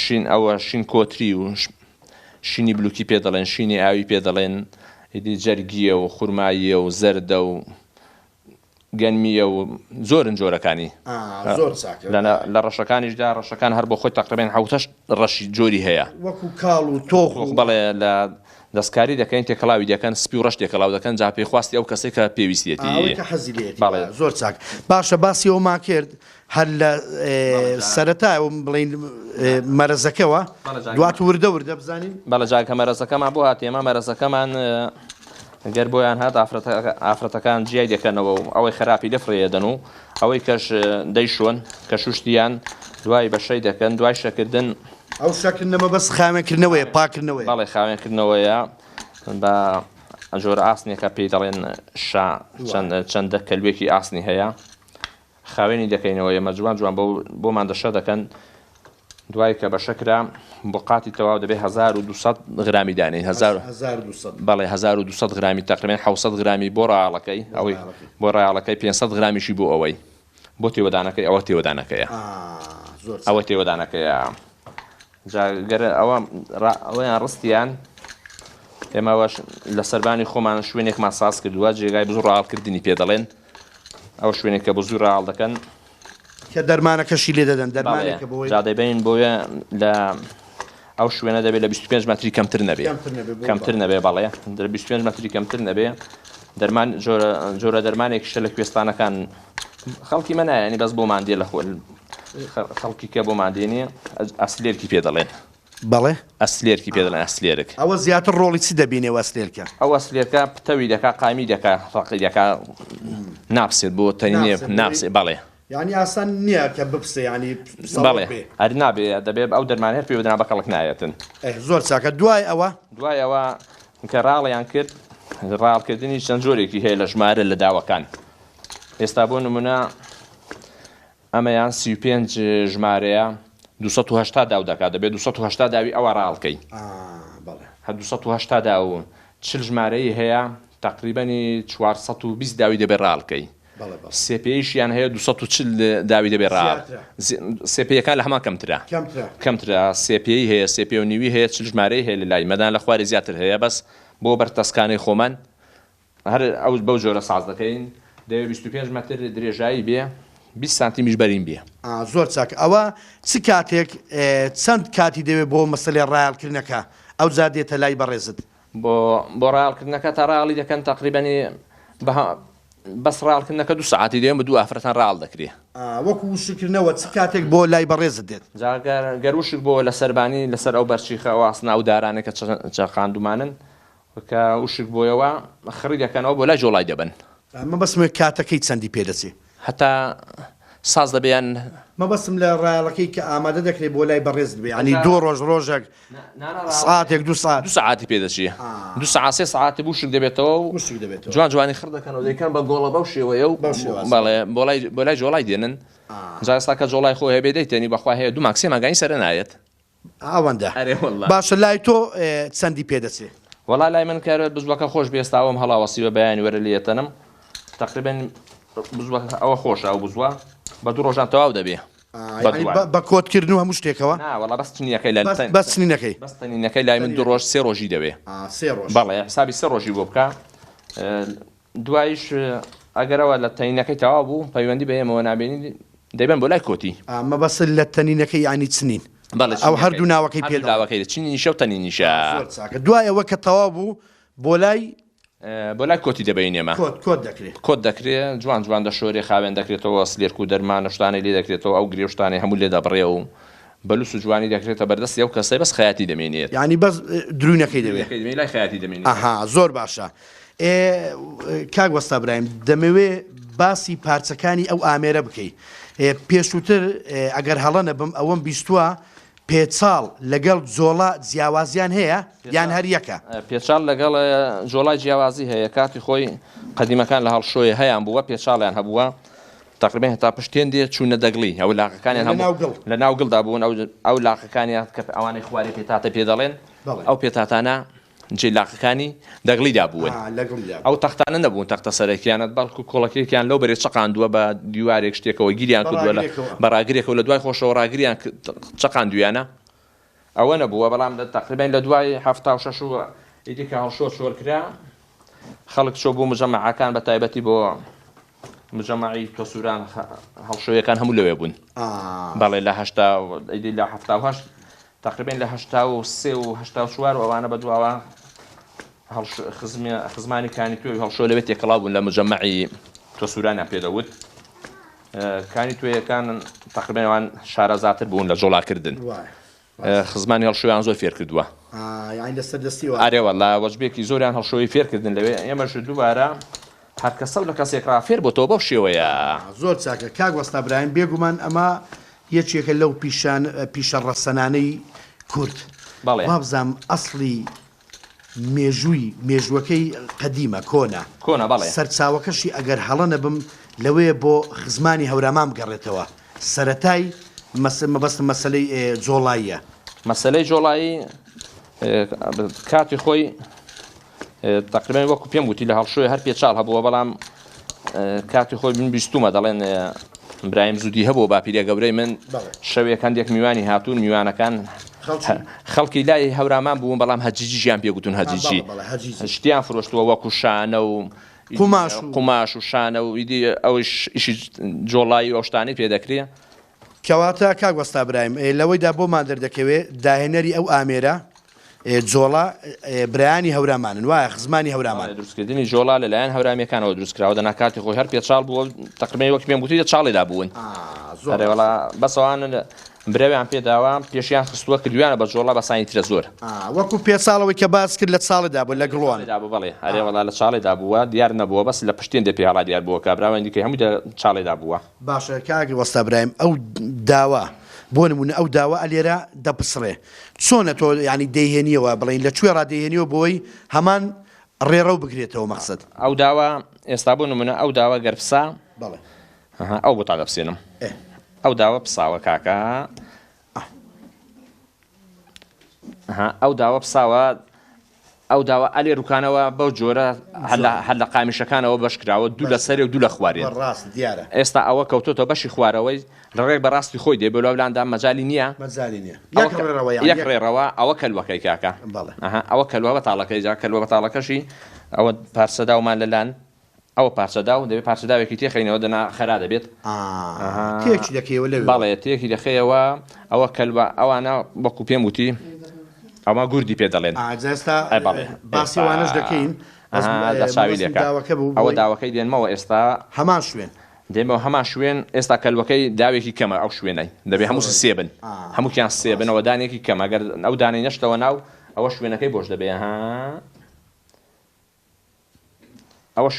شین ئەوە شین کۆتری و شینی بلوکی پێ دەڵێن شینی ئاوی پێ دەڵێن هیدی جەرگیە و خورماییە و زەردە و گەنمیە و زۆرن جۆرەکانی لە ڕەشەکانیشدا ڕەشەکان هەر بۆ خۆی تەقریبەن حوتەش ڕەشی جۆری هەیە وەکو کاڵ و تۆخ بەڵێ لە دەستکاری دەکەین تێکەڵاوی دەکەن سپی و ڕەش تێکەڵاو دەکەن جا پێی خواستی ئەو کەسێک کە پێویستێتی زۆر چاک باشە باسی ئەوما کرد هەر لە سەرەتا بڵین مەرەزەکەەوە دوات وردە وردە بزانین بەڵە جاکە مەرەزەکەمان بۆ هاتێمە مەرەزەکەمان گەر بۆیان هات ئافرەتەکان جیای دەکەنەوە و ئەوەی خراپی لەفرێدەن و ئەوەی کەش دەیشۆن کە شوشتیان دوای بەشەی دەکەن دوای شەکردن ئەو شەکردنەوە بەس خاوێنکردنەوەیە پاکردنەوەی بەڵێ خاوێنکردنەوەیە بە جۆرە ئاسنێکە پێی دەڵێن چەندە کەلوێکی ئاسنی هەیە خاوێنی دەکەینەوە ئێمە جوان جوان بۆمان دەشە دەکەن دوای کە بەشەکرا بۆ قاتی تەواو دەبێت 1200 غرامی دانین بەڵێ 1200 غرامی تقریبا 700 غرامی بۆ ڕاڵەکەی ئەوەی بۆ ڕاڵەکەی 500 غرامیشی بۆ ئەوەی بۆ تێوەدانەکەی ئەوە تێوەدانەکەیە ئەوە تێوەدانەکەیە ئەوەیان ڕستیان ئێمەوەش لە سەربانی خۆمان شوێنێکمان ساز کردووە جێگای بزوو ڕاڵکردنی پێ دەڵێن ئەو شوێنێک کە بە زوو ڕاڵ دەکەن کە دەرمانەکەشی لێ دەدەن دەرمانێکە بۆی جادەبین بۆیە لە ئەو شوێنە دەبێت لە 25 مەتری کەمتر نەبێ بەڵێ 25 مەتری کەمتر نەبێ دەرمان جۆرە دەرمانێک شە لە کوێستانەکان خەڵکی مەنایەنی بەس بۆمان دێ لە خەڵکی کە بۆمان دێنێ ئەسلێرکی پێ دەڵێن بەڵێ ئەسلێرکی پێ دەڵێن ئەسلێرک ئەوە زیاتر ڕۆڵی چی دەبینێ ئەسلێرکە ئەو ئەسلێرکە پتەوی دەکا قامی دەکا ڕقی دەکا ناپسێت بۆ تەنینێ ناپسێ بەڵێ یعنی ئاسان نییە کە بپسێ ینی بەڵێ هەر نابێ دەبێت ئەو دەرمان هەر پێ بدنا بە کەڵک نایەتن زۆر چاکە دوای ئەوە کە ڕاڵیان کرد ڕاڵکردنی چەند جۆرێکی هەیە لە ژمارە لە داوەکان ئێستا بۆ نمونە ئەمەیان 35 ژمارەیە 280 داو دەکات دەبێت 280 داوی ئەوە ڕاڵکەی 280 داو چل ژمارەی هەیە تقریبەنی 420 داوی دەبێت ڕاڵکەی سێپێیشیان هەیە 240 داوی دەبێت ڕاڵ سێپەیەکان لە هەمان کەمترە سێپێی هەیە سێپێ و نیوی هەیە چل ژمارەی هەیە لە لای مەدان لە خواری زیاتر هەیە بەس بۆ بەرتەسکانەی خۆمان هەر ئەو بەو جۆرە ساز دەکەین دەوێت 25 مەتر درێژایی بێ 20 سانتیمیش بەرین بێ زۆر چاکە ئەوە چ کاتێک چەند کاتی دەوێت بۆ مەسەلەی ڕایڵکردنەکە ئەو جادێتە لای بەڕێزت بۆ ڕایڵکردنەکە تا ڕاڵی دەکەن تقریبەنی بەس ڕاڵکردنەکە 2 ساعتی دێن بە 2 ئافرەتان ڕاڵ دەکرێ وەکو وشکردنەوە چ کاتێک بۆ لای بەڕێزت دێت گەروشک بۆ لە سەربانی لەسەر ئەو بەرچیخە واسنا و دارانێکە چەقاندومانن کە وشک بۆیەوە خڕی دەکەنەوە بۆ لای جۆڵای دەبن مە بەسمە کاتەکەی چەندی پێدەچێ هەتا ساز دەبیان مەبەستم لە ڕایەڵەکەی کە ئامادە دەکرێت بۆ لای بەڕێز بێ ینی 2 ڕۆژێک ساعتێک 2 ساعتی پێدەچێ 2 ساعت 3 ساعتی بوشک دەبێتەوە جوان جوانی خڕ دەکەنەوە دەیکەن بە گۆڵە بەو شێوەیە و بەڵێ بۆ لای جۆڵای دێنن جا ئێستا کە جۆڵای خۆ هەیە بێدەیتێنی بەخوا هەیە 2 ماکسێ ماگانی سەرە نایەت ئەوەندە باشە لای تۆ چەندی پێدەچێ وەڵا لای من کارێت بزوەکە خۆش بێستاوەم هەڵاوەسیوە بەیانی وەرە لێتەنم تقریبا بزوەکە ئەوە خۆشە ئەو بزوە بە 2 ڕۆژان تەواو دەبێ بە کۆتکردن و هەموو شتێکەوە وەڵا بەستنینەکەی لای من 2 ڕۆژ 3 ڕۆژی دەبێ بەڵێ حسابی 3 ڕۆژی بۆ بکە دوایش ئەگەرەوە لە تەنینەکەی تەواو بوو پەیوەندی بە ئێمەوە نابێنی دەبێن بۆ لای کۆتی مەبەست لە تەنینەکەی ینی چنین ئەو هەردوو ناوەکەی پێداوەکەی چینی نیشە و تەنینیشە دوایەوە کە تەواو بوو بۆ لای کۆتی دەبین ئێمە کۆت دەکرێت جوان جوان دەشۆرێ خاوێن دەکرێتەوە سلێرک و دەرمان شتانی لێ دەکرێتەوە ئەو گرێشتانی هەموو لێ دەبڕێ و بەلوس و جوانی دەکرێتە بەردەستی ئەو کەسەی بەس خەیاتی دەمێنێت ینی بەس دروونەکەی دەوێت لای خەیاتی دەمێنێت زۆر باشە کاک وەستا برایم دەمەوێت باسی پارچەکانی ئەو ئامێرە بکەیت پێشووتر ئەگەر هەڵە نەبم ئەوەم بیستووە پێچاڵ لەگەڵ جۆڵە جیاوازیان هەیە یان هەر یەکە پێچاڵ لەگەڵ جۆڵای جیاوازی هەیە کاتی خۆی قەدیمەکان لە هەڵشۆی هەیان بووە پێچاڵیان هەبووە تقریبا هێتا پشتێن دێ چوونە دەگڵی ئەو لاقەکانیان لە ناوگڵدا بوون ئەو لاقەکانیان کە ئەوانەی خوارێ پێتاتە پێ دەڵێن ئەو پێتاتانە جێلاقەکانی دەغڵیدا بوون ئەو تەختانە نەبوون تەختە سەرەکیانت بەڵکو کۆڵەکەیان لەو بەرێ چقاندووە بە دیوارێک شتێکەوە گیریان کردووە لە بەڕاگرێکەوە لە دوای خۆشەوە ڕاگریان چقاندویانە ئەوە نەبووە بەڵام تقریبان لە دوای 76 و ئیدیکە هەڵشۆ چۆرکرا خەڵک چۆ بوو مجەمەعەکان بە تایبەتی بۆ مجەمەعی تۆسووران هەڵشۆیەکان هەموو لەوێ بوون بەڵێ لە لە 78 تقریبا لە 83 و 84 ئەوانە بەدواوە خزمانی کانی توێ هەڵشۆ لەوێت تێکەڵاو بوون لە مجەمەعی تۆسوورانیان پێدەوت کانی توێیەکان تقریبا ئەوان شارەزاتر بوون لە جۆڵاکردن خزمانی هەڵشۆیان زۆر فێر کردووە ئارێوە لە وەجبێکی زۆریان هەڵشۆی فێرکردن لەوێ ئێمەش دووبارە هەر کەسە لە کەسێکرا فێر بۆتەوە بەو شێوەیە زۆر چاکە کاک وەستا برایم بێگومان ئەمە یەکێکە لەو پیشە ڕەسەنانەی کورد وابزانم ئەسڵی مێژوەکەی قەدیمە کۆنە سەرچاوەکەشی ئەگەر هەڵە نەبم لەوەیە بۆ خزمانی هەورامان بگەڕێتەوە سەرەتای مەبەستم مەسەلەی جۆڵاییە مەسەلەی جۆڵایی کاتی خۆی تقریبا وەکو پێم گوتی لە هەڵشۆی هەر پێچاڵ هەبووە بەڵام کاتی خۆی من بیستومە دەڵێن برایم زودی هەبوو باپیرە گەورەی من شەوێک هەندێک میوانی هاتوون میوانەکان خەڵکی لای هەورامان بوون بەڵام هەجیجیان پێگوتون هەجیجی شتیان فرۆشتووە وەکو شانە و قوماش و شانە و ئیدی ئەوش ئیشی جۆڵایی ئەو شتانەی پێدەکرێ کەواتە کاک وەستا برایم لەوەیدا بۆمان دەردەکەوێت داهێنەری ئەو ئامێرە جۆڵا برایانی هەورامانن وایە خزمانی هەورامان دروستکردنی جۆڵا لەلایەن هەورامەکانەوە دروستکراوە دەناکاتی خۆی هەر پێچاڵ بووە تقریبا وەک پێم گوتی چاڵێدا بوون وەڵا بەسەوانە برەویان پێداوە پێشیان خستووە کردویانە بە جۆڵا بە سانی ترە زۆر وەکو پێساڵەوەی کە باس کرد لە چاڵێدا بوو لە گڵواندا بوو بەڵێ هەرێوەڵا لە چاڵێدا بووە دیار نەبووە بەس لە پشتێن دە پێڵا دیار بووە کابراوە دیکەی هەموو چاڵێدا بووە باشە کاگە وەستا برایم ئەو داوا بۆ نمونە ئەو داوا ئەلێرە دەپسڕێ چۆنە تۆ ینی دەیهێنیەوە بڵین لەکوێ ڕادەیهێنیەوە بۆی هەمان ڕێڕە و بگرێتەوە مەقسەد ئەو داوا ئێستا بۆ نمونە ئەو داوا گەرپسا ئەو بۆ تا دەپسێنم ئەو داوا پساوە کاکە ئەو داوا پساوە ئەو داوا ئەلێ ڕووکانەوە بەو جۆرە هەر لە قامیشەکانەوە بەشکراوە دوو لە سەرێ و دوو لە خوارێن ئێستا ئەوە کەوتۆتە بەشی خوارەوەی لەڕێک بەڕاستی خۆی دێ بەلاولاندا مەجای نییە یەک ڕێڕەوە ئەوە کەلوەکەی کاکە ئەوە کەلوە بەتاڵەکەی جا کەلوە بەتاڵەکەشی ئەوە پارچەداومان لەلان ئەوە پارچەدا و دەبێت پارچەداوێکی تێخینەوە دەنا خەرا دەبێت بەڵێ تێکی دەخەیەوە ئەوە کەلوە ئەوانە وەکو پێم وتی ئەمە گوردی پێ دەڵێن باسیوانش دەکەین ئەوە داوەکەی دێنمەوە ئێستا هەمان شوێن دێمەوە هەمان شوێن ئێستا کەلوەکەی داوێکی کەمە ئەو شوێنەی دەبێت هەموو سێبن هەمووکیان سێبن ئەوە دانێکی کەم ئەگەر ئەو دانەی نەشتەوە ناو ئەوە شوێنەکەی بۆش دەبێت ئەوە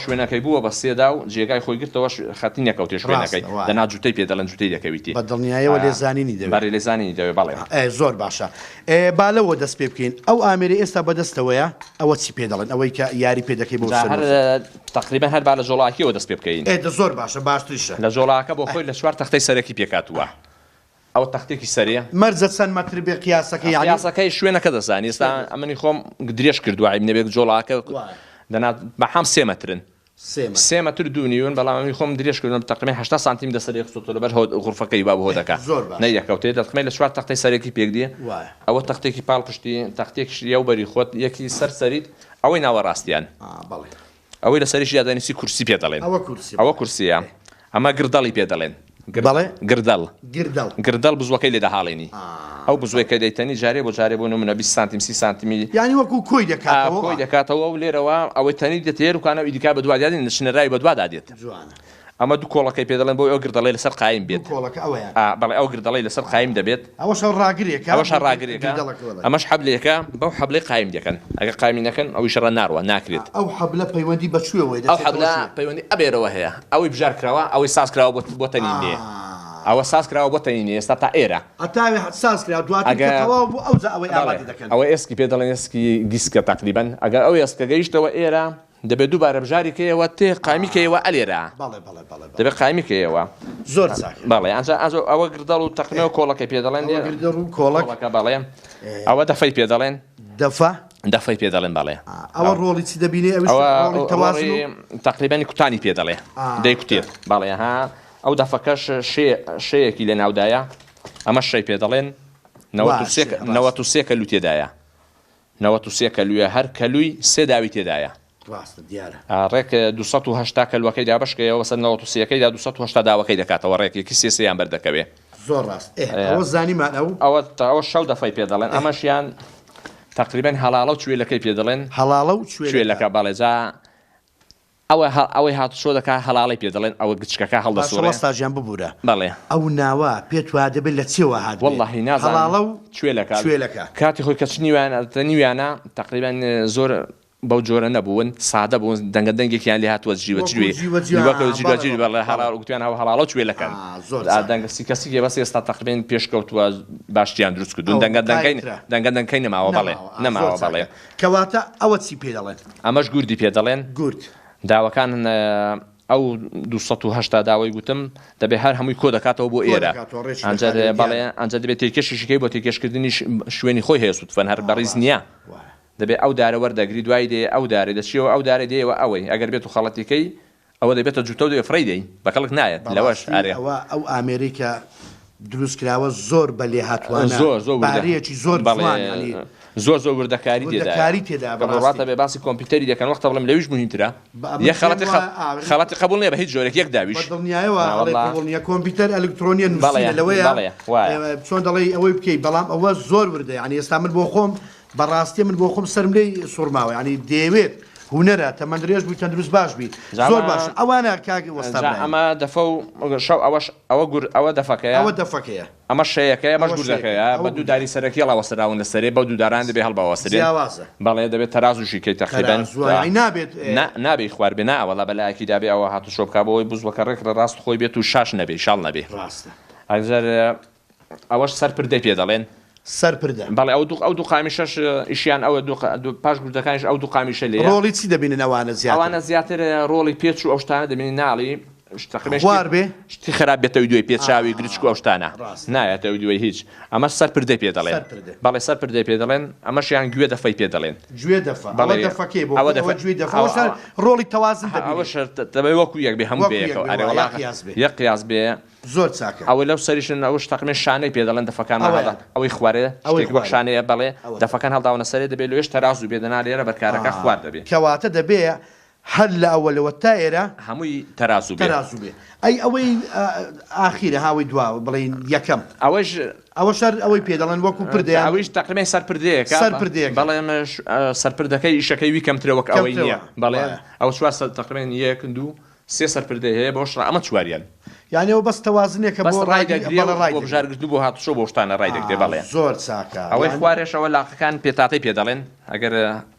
شوێنەکەی بووە بە سێدا و جێگای خۆی گرتەوە خەتی نەکەوتێ شوێنەکەی دەنا جوتەی پێ دەڵێن جوتەی دەکەویتی بە دڵنیایەوە لێزانینی دەبێت لێزانینی دەوێت بەڵێ زۆر باشە بالەوە دەست پێ بکەین ئەو ئامێری ئێستا بەدەستەوەیە ئەوە چی پێ دەڵێن ئەوەی کە یاری پێ دەکەی بۆ تقریبا هەر با لە جۆڵاکیەوە دەست پێ بکەین زۆر باشە باشتریشە لە جۆڵاکە بۆ خۆی لە چوار تەختەی سەرەکی پێکاتووە ئەوە تەختێکی سەریە مەرجە چەند مەتر بێ قیاسەکەی شوێنەکە دەزانی ئێستا ئەمەنی خۆم درێژ کردووە نەبێت جۆڵاکە دەنات بە حەم 3 مەترن 3 مەتر دوونیون بەڵام خۆم درێژکردن تقریبا 80 سانتیم دەسەری خستۆ لەبەر غورفەکەی با بۆ دەکات نەیەکەوتێت دەتخمەی لە چوار تەختەی سەرێکی پێکدیە ئەوە تەختێکی پاڵ پشتی تەختێکی یەوبەری خۆت یەکی سەرسەریت ئەوەی ناوەڕاستیان ئەوەی لە سەریش یادانیسی کورسی پێ دەڵێن ئەوە کورسیە ئەمە گردەڵی پێ دەڵێن گردەڵ بزوەکەی لێ دەهاڵێنی ئەو بزوەکە دەیتەنی جارێ بۆ جارێ بۆ نمونە 20 سانتیم 30 سانتیمی یعنی وەکو کۆی دەکاتەوە و لێرەوە ئەوەی تەنی دێتێر وکانە ئیدیکا بە دوادادین نشنەرای بە دوادادێت ئەمە دوو کۆڵەکەی پێ دەڵێن بۆ ئەو گردەڵی لەسەر قایم بێت بەڵێ ئەو گردەڵی لەسەر قایم دەبێت ئەوەش ڕاگرێکە ئەمەش حەبلێکە بەو حەبلەی قایم دەکەن ئەگە قایمی نەکەن ئەوی شەڕە ناڕوە ناکرێت ئەو حەبلە پەیوەندی بەچوێەوەی ئەو حەبلە پەیوەندی ئەبێرەوە هەیە ئەوەی بژارکراوە ئەوەی سازکراوە بۆ تەنینێ ئەوە سازکراوە بۆ تەنینێ ئێستا تا ئێرە ئەوە ئێسکی پێ دەڵێن ئێسکی دیسکە تقریبەن ئەگەر ئەو ئێسکە گەیشتەوە ئێرە دەبێت دووبارە بژاریکەوە تێ قایمیکەوە ئەلێرە دەبێت قایمیکەوە زۆر بەڵێ ئەوە گردەڵ و تەقنەوە کۆڵەکەی پێ دەڵێن کۆڵەکە بەڵێ ئەوە دەفەی پێ دەڵێن دەفەی پێ دەڵێن بەڵێ ئەوە ڕۆڵی چی دەبینێ ئەوەی تەوازن تقریبانی کوتانی پێ دەڵێ دەیکوتێت بەڵێ ها ئەو دەفەکەش شەیەکی لە ناودایە ئەمە شەی پێ دەڵێن 93 کەلو تێدایە 93 کەلوویە هەر کەلووی سێ داوی تێدایە ڕاستە دیارە ڕێک 280 کەلوەکەی دا بەشکەوە سەر 93ەکەیدا 280 داوەکەی دەکاتەوە ڕێکێکی سێسەیان بەردەکەوێ زۆر ڕاست ئەوە زانیمان ئەوە شەو دەفەی پێ دەڵێن ئەمەشیان تقریبا هەڵاڵە و کوێلەکەی پێ دەڵێن هەڵاڵە و کوێلەکە بەڵێجا ئەوەی هاتوشۆ دەکا هەڵاڵی پێ دڵێن ئەوە گچکەکە هەڵدەسوڕێ ستاژیان ببوورە بەڵێ ئەو ناوە پێت وا دەبێت لە چێوە هات وەڵڵاهی نازانم هەڵاڵە و کوێلەکە کاتی خۆی کەچ نیوانە تقریبا زۆر بەو جۆرە نەبوون سادە بوون دەنگە دەنگێکیان لێ هاتووە جیوەجی بەڵێ هەڵاڵ گوتیان هەڵاڵە و کوێلەکەن دەنگەسی کەسێکی بەس ئێستا تقریبا پێشکەوتووە باشتیان دروست کردوون دەنگە دەنگەی نەماوە بەڵێ نەماوە بەڵێ کەواتە ئەوە چی پێ دەڵێن ئەمەش گوردی پێ دەڵێن گورد داوەکان ئەو 280 داوای گوتم دەبێت هەر هەمووی کۆ دەکاتەوە بۆ ئێرە بەڵێ ئەنجە دەبێت تێکێشیشەکەی بۆ تێکێشکردنی شوێنی خۆی هەیە سوودفەن هەر بەڕیز نییە دەبێت ئەو دارە وەردەگری دوای دێ ئەو دارێ دەچیەوە ئەو دارێ دێەوە ئەوەی ئەگەر بێت و خەڵەتەکەی ئەوە دەبێتە جوتە و دێ فڕی دەی بەکەڵک نایەت لەوەش ئارێ ئەو ئامریکا دروست کراوە زۆر بە لێ هاتوانە بارەیەکی زۆر زۆر وردەکاری تێدا بەڕاتە بێ باسی کۆمپیوتەری دەکەن وەختە بڵێم لەویش مهمترە یە خەڵەتی قبول نیە بە هیچ جۆرێک یەک داویش دڵنیایەوە کۆمپیوتەر ئەلکترۆنیە نووسینە لەوەیە چۆن دەڵێ ئەوەی بکەیت بەڵام ئەوە زۆر وردە ینی ئێستا من بۆ خۆم بەڕاستی من بۆ خۆم سەرم لێی سوورماوە ینی دەیەوێت هوەرە تەمەندرێژ بووی تەندروست باش بی زۆر باش ئەوانە کاگی وەستا ئەمە دەفە و شەو ئەوە دەفەکەیە ئەمە شەیەکەیە مەش گوردەکەیە بە دوو داری سەرەکی هەڵاوەسراون لەسەرێ بە دوو داران دەبێ هەڵباوەسرێ بەڵێ دەبێت تەرازوشی کەی تەقریبەن نابێت خوارد بێ ناوەڵا بەلایەکی دابێ ئەوە هاتو شۆبکە بەوەی بوزوەکە ڕێک لە ڕاست خۆی بێت و شاش نەبێ شاڵ نەبێ ئەگەر ئەوەش سەرپردەی پێ دەڵێن سەرپردە بەڵێ ئەو دوو قامیشەش ئیشیان ئەوە پاش گوردەکانیش ئەو دوو قامیشە لێ ڕۆڵی چی دەبینن ئەوانە زیاتر ڕۆڵی پێچ و ئەو شتانە دەبینی ناڵی شتی خراپ بێتەوەی دوێ پێچاوی گرچک و ئەو شتانە نایەتەوەی دوێ هیچ ئەمە سەرپردەی پێ دەڵێن بەڵێ سەرپردەی پێ دەڵێن ئەمەشیان گوێ دەفەی پێ دەڵێن ڕۆڵی تەوازن ئەوەش دەبێ وەکو یەک بێ هەموو بێیەکەوە یەک قیاس بێ زۆر چاکە ئەوە لەو سەریشن ئەوش تەقمێ شانەی پێ دەڵێن دەفەکان ئەوەی خوارێ شتێک وەک شانەیە بەڵێ دەفەکان هەڵداونە سەرێ دەبێت لێش تەرازوو بێدەنا لێرە بەرکارەکە خوارد دەبێت کەواتە دەبێ هەر لە ئەوەلەوە تا ئێرە هەمووی تەرازوو بێ ئەوەی ئاخیرە هاوی دواوە بڵین یەکەم ئەوە شەر ئەوەی پێ دەڵێن وەکو پردەیە ئەویش تەقریبا سەرپردەیە بەڵێ سەرپردەکەی ئیشەکەی وی کەمترە وەک ئەوەی نییە بەڵێ ئەو چوار تەقریبا یەک دوو سێ سەرپردەی هەیە بۆ شڕ ئەمە چواریان یعنی ئەو بەس تەوازنێکە بۆ ڕایگەگرێ بۆ هاتوشۆ بۆ شتانە ڕای دەگرێ بەڵێ زۆر چاکە ئەوەی خوارێشەوە لاقەکان پێتاتەی پێ دەڵێن ئەگەر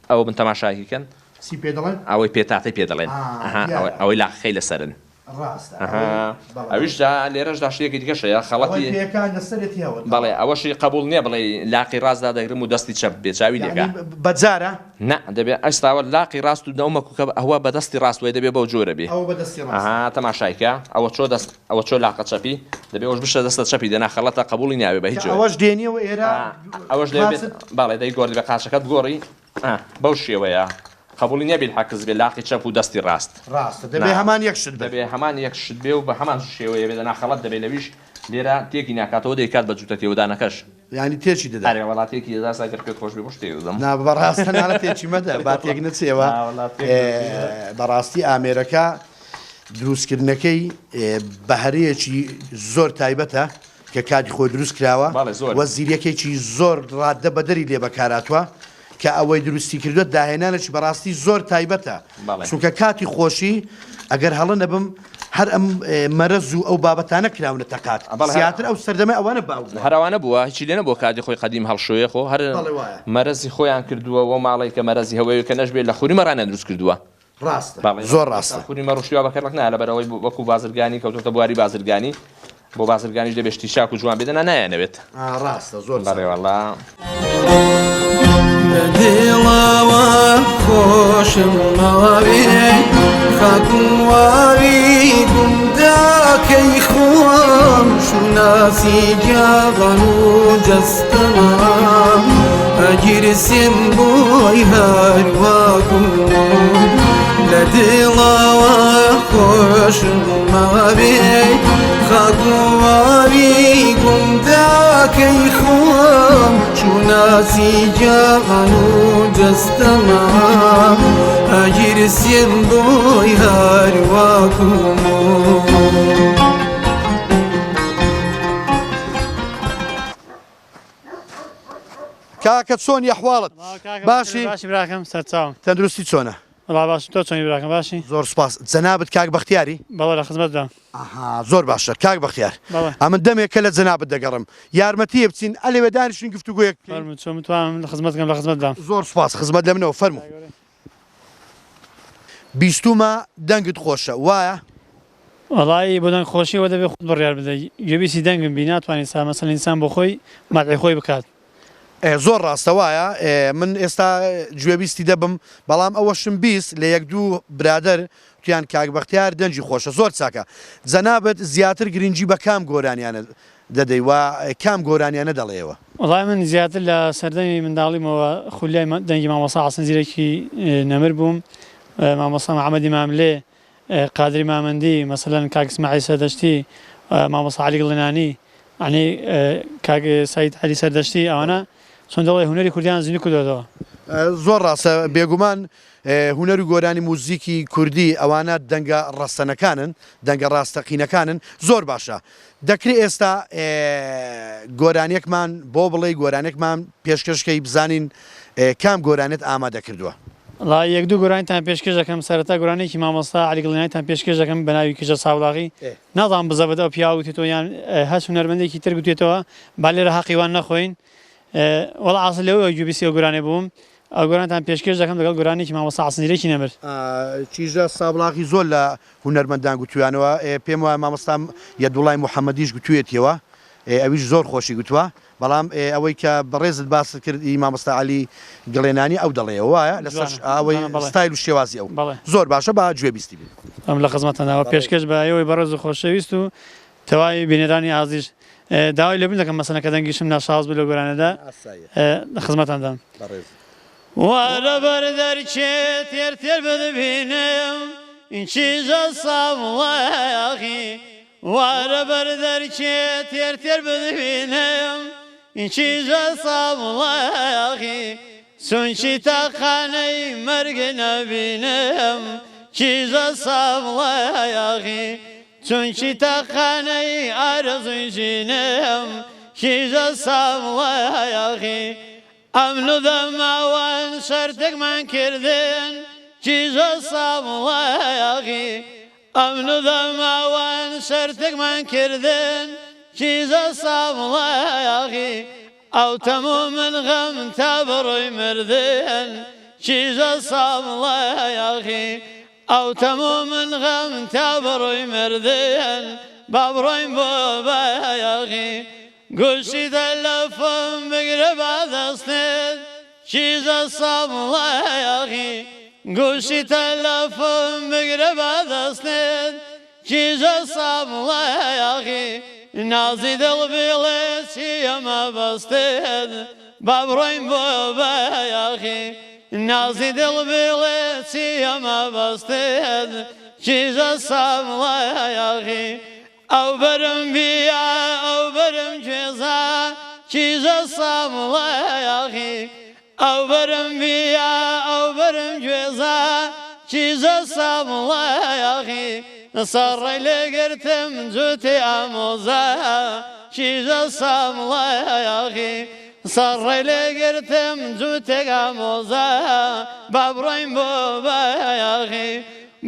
ئەو بن تەماشاکەن چی پێ دەڵێن ئەوەی پێتاتەی پێ دەڵێن ئەوەی لاقەکەی لەسەرن ئەویشدا لێرەشدا شتێکی دیکەشەیە خەڵەتی بەڵێ ئەوەشی قبول نییە بڵێ لاقی ڕاستدا دەگرم و دەستی چەپ بێچاوی دێکا بەجارە نه دەبێت ئەستاوە لاقی ڕاست و دەومەکوکە ئەوە بەدەستی ڕاستوێ دەبێت بەو جۆرە بێ تەماشایکە ئەوە چۆ لاقە چەپی دەبێت ئەوش بشە دەستە چەپی دەنا خەڵەتە قبولی ناوێ بە هیچ ئەوەش دێنیەوە ئێرە ئەوەش دەبێت بەڵێ دەی گۆڕی بە قاچەکەت گۆڕی بەو شێوەیە قبولی نییە بێت حەکز بێ لاقی چەپ و دەستی ڕاست دەبێ هەمان یەکشت دەبێ هەمان یەکشت بێ و بە هەمان شێوەیە بێ دەنا خەڵەت دەبێت لەویش لێرە تێکی ناکاتەوە دەیکات بە جوتە تێودانەکەش ینی تێکی دەدا وڵاتێکی دەدا ساگەر پێت خۆش بێ بۆ شتێ دەم بەڕاستە ناڵە تێکی مەدە با تێک نچێەوە بەڕاستی ئامێرەکە دروستکردنەکەی بەهەرەیەکی زۆر تایبەتە کە کاتی خۆی دروست کراوە وەزیرەکەیکی زۆر ڕاددە بەدەری لێ بەکاراتوە کە ئەوەی دروستی کردوە داهێنانێکی بەڕاستی زۆر تایبەتە چونکە کاتی خۆشی ئەگەر هەڵە نەبم هەر ئەم مەرەز و ئەو بابەتانە کراونە تەقات زیاتر ئەو سەردەمە ئەوانە باو هەروانە بووە هیچی لێنە بۆ کاتی خۆی قەدیم هەڵشۆیە خۆ هەر مەرەزی خۆیان کردووە و ماڵی کە مەرەزی هەوەیە کە نەشبێت لە خوری مەڕانە دروست کردووە ڕاستە زۆر ڕاستە خوری مەڕۆشیوا بەکەڵک نا لەبەرەوەی وەکو بازرگانی کەوتۆتە بواری بازرگانی بۆ بازرگانیش دەبێشتی شاک و جوان بێدەنا نایەنەوێت ڕاستە زۆر بەڕێوەڵا دڵەوە خۆشم مەڵاوێ خاکوواوی گونداکەی خۆم شوناسی جاغەن و جەستەمە ئەگیرسیم بۆی هەروەکو لە دڵەوە خۆشم مەبێ خەگوڵاوی گونداکەی خۆم چووناسی جەهان و جەستەما ئەگیرسیم بۆی هەروەکو کاکە چۆنی ئەحواڵت باشی باشی براکەم سەرچاوم تەندروستی چۆنە وڵا باش تۆ چۆنی براکەم باشی زۆر سپاس جەنابەت کاک بەختیاری بەڵێ لە خزمەتدا زۆر باشە کاک بەختیار ئەمن دەمێکە لە جەنابەت دەگەڕم یارمەتیە بچین ئەلێوێ دانیشتین گفتوگویەک چۆن متوانم لە خزمەتکەم لە خزمەتدا زۆر سپاس خزمەت لە منەوە فەرموو بیستومە دەنگت خۆشە وایە وڵی بۆ دەنگ خۆشیەوە دەبێت خۆت بڕیار بدەیت گوێبیسی دەنگم بی ناتوانین سا مەسەڵ ئینسان بۆ خۆی مادعی خۆی بکات زۆر ڕاستە وایە من ئێستا گوێبیستی دەبم بەڵام ئەوەشم بیست لە یەک دوو برادر تویان کاک بەختیار دەنجی خۆشە زۆر چاکە جەنابەت زیاتر گرنگی بە کام گۆرانیانە دەدەی و کام گۆرانیانە دەڵێەوە وڵای من زیاتر لە سەردەمی منداڵیمەوە خولیای دەنگی مامۆسا حەسەن زیرەکی نەمر بووم مامۆسا محەممەدی ماملێ قادری مامەندی مەسەلەن کاک اسماعیل سەردەشتی مامۆسا عەلی گڵێنانی عنی کاک سەید عەلی سەردەشتی ئەوانە چۆن دەڵێ هونەری کوردیان زیندوو کردوێتەوە زۆر ڕاستە بێگومان هونەر و گۆرانی موزیکی کوردی ئەوانە دەنگە ڕاستەنەکانن دەنگە ڕاستەقینەکانن زۆر باشە دەکرێت ئێستا گۆرانیەکمان بۆ بڵێ گۆرانێکمان پێشکەشکەی بزانین کام گۆرانێت ئامادە کردووە لا یەک دوو گۆرانیتان پێشکەش دەکەم سەرەتا گۆرانێکی مامۆستا عەلی گڵێنانیتان پێشکەش دەکەم بە ناوی کژە ساوڵاغی ناڵام بزەبەت ئەو پیاوتێتەوە یان هەست هونەرمەندێکی تر گوتێتەوە با لێرە حەقیوان نەخۆین وەڵا ئاسڵ لەوەی گوێبیستی ئەو گۆرانێ بووم ئەو گۆرانتان پێشکەش دەکەم لەگەڵ گۆرانێکی مامۆستا حەسەن زیرەکی نەمر چیژە سابڵاغی زۆر لە هونەرمەندان گوتویانەوە پێم وایە مامۆستام یەدوڵای محەممەدیش گوتوێتیەوە ئەویش زۆر خۆشی گوتووە بەڵام ئەوەی کە بەڕێزت باس کردی مامۆستا عەلی گڵێنانی ئەو دەڵێەوە وایە لەسەر ئەوەی ستایل و شێوازی ئەو زۆر باشە با گوێبیستی بێت ئەم لە خزمەتەنەوە پێشکەش بە ئەوەی بەڕێز و خۆشەویست و تەواوی بینێرانی ئازیش داوای لەبن دەکەم مەسەلەکە دەنگیشم ناشاز بوو لە گۆرانەدا خزمەتاندام وارە بەردەرچێت تێر تێر ببینم این چیزە ساڵاغی وارە بەردەرچێت تێر تێر ببینم این چیزە ساڵاغی چونچی تاقانەی مەرگ نەبینم چیزە ساڵاغی چونچی تاقانەی ئارەزوی ژینم چیزە ساڵاغی ئەمن و دەماوان شەرتێکمان کردن چیزە ساڵاغی ئەمن و دەماوان شەرتێکمان کردن چیزە ساڵاغی ئەو تەموو من غەم تا بڕۆی مردن چیزە ساڵاغی ئەو تەموو من غەم تا بڕۆی مردن با بڕۆین بۆ بایەغی گوشتی تەلەفۆن بگرە با دەستێت چیزە ساڵاغی گوشتی تەلەفۆن بگرە با دەستێت چیزە ساڵاغی نازی دڵ بڵێ چی ئەمە بەستێت با بڕۆین بۆ بایەغی نازی دڵ بڵێ چی ئەمە بەستێت چیزە ساڵاغی ئەو بەرم بیا ئەو بەرم گوێزە چیزە ساڵاغی ئەو بەرم بیا ئەو بەرم گوێزە چیزە ساڵاغی سەڕێ لێگرتم جوتی ئامۆزە چیزە ساڵاغی سەڕێ لێگرتم جوتێک ئامۆزە با بڕۆین بۆ بایەغی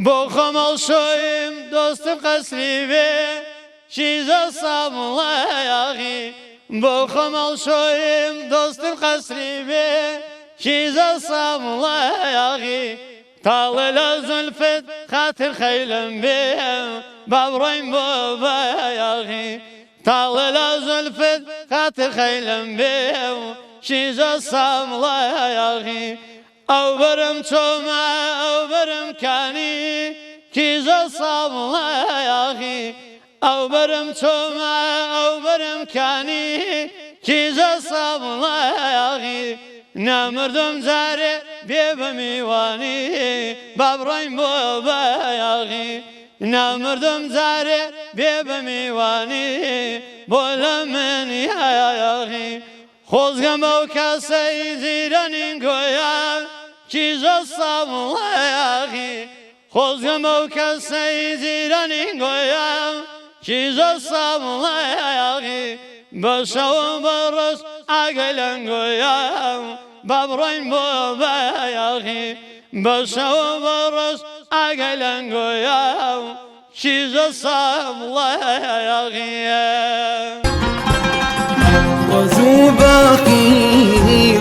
بۆ خۆمەڵ شۆیم دۆستم قەسری بێ چیزە ساڵاغی بۆ خۆمەڵ شۆیم دۆستم قەسری بێ چیزە ساڵاغی تاڵێ لە زولفت خاتر خەیلم بێ با بڕۆین بۆ بایەغی تاڵێ لە زولفت خاتر خەیلم بێ چیزە ساڵاغی ئەو بەرم چۆمە ئەو بەرم کانی چیزە ساڵاغی ئەو بەرم چۆمە ئەو بەرم کانی چیزە ساڵاغی نامردم جارێ بێ بە میوانی با بڕۆین بۆ بەیاغی نامردم جارێ بێ بە میوانی بۆ لە منی هەیاغی خۆزگەم بەو کەسەی زیرەنین گۆیان کیژە سامڵەیاغی خۆزگەم بەو کەسەی زیرەنین گۆیان کیژە سامڵەیاغی بە شەوم بەڕۆژ ئاگەی لەنگۆیان با بڕۆین بۆ بەیاغی بە شەوم بەڕۆژ ئاگەی لەنگۆیان کیژە سامڵەیاغیە وەزوو باقی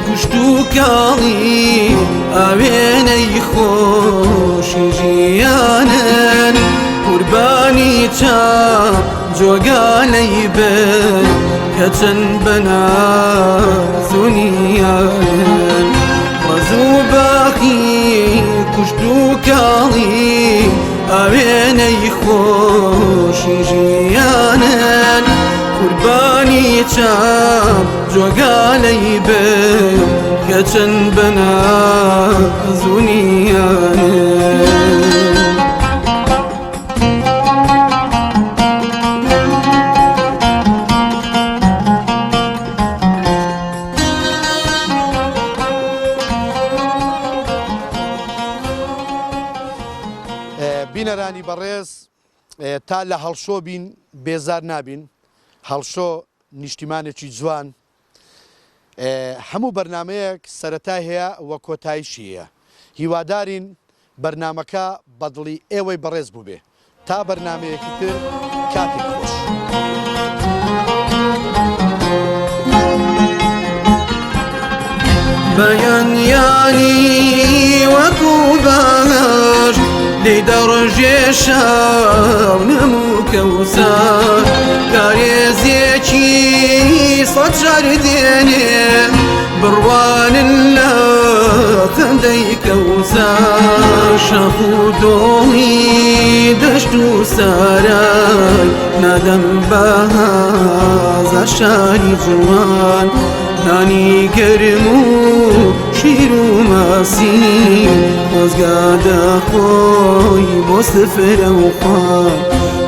گوشت و کاڵی ئاوێنەی خۆشی ژیانن قوربانی چاو جۆگانەی بن کە چەند بەنازونیانن وەزوو باقی گوشت و کاڵی ئاوێنەی خۆشی ژیانن قوربانی چاو جۆگانەی بن کە چەند بەنازونیانن بینەرانی بەڕێز تا لە هەڵشۆ بین بێزار نابین هەڵشۆ نیشتیمانێکی جوان هەموو بەرنمەیەک سەرەتای هەیە وە کۆتاییشیە هیوادارین بەرنمەکە بەدڵی ئێوەی بەڕێز بوو بێ تا بەرنمەیەکی تر کاتێک خۆش بەیانیانی وەکو باش لێ دەڕژێ شاو نەمو کەوسار کارێزێکی سەد شار دێنێ بڕوانن لە خەندەی کەوسار شەق و دۆڵی دەشت و سارای نادەم بەهازار شاری جوان نانی گەرم و شیر و ماسی خۆزگا دەخۆی بۆ سفرە و خوان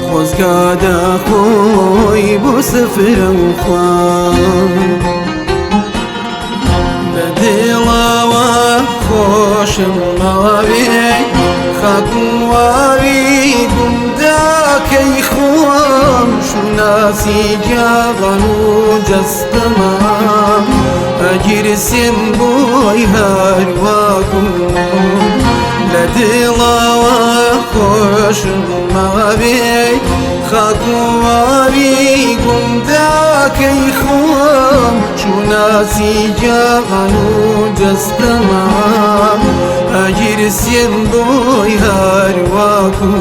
خۆزگا دەخۆی بۆ سفرە و خوان بە دڵەوە خۆشم ماوێ خاک و واوی گونداکەی خۆم شوناسی گیاغان و جەستەما ئەگیرسێم بۆی هەروەکو لە دڵەوە خۆشم ماوێ خاک و واوی گونداکەی خۆم شوناسی گیاغان و جەستەما ئەگیرسێم بۆی هەروەکو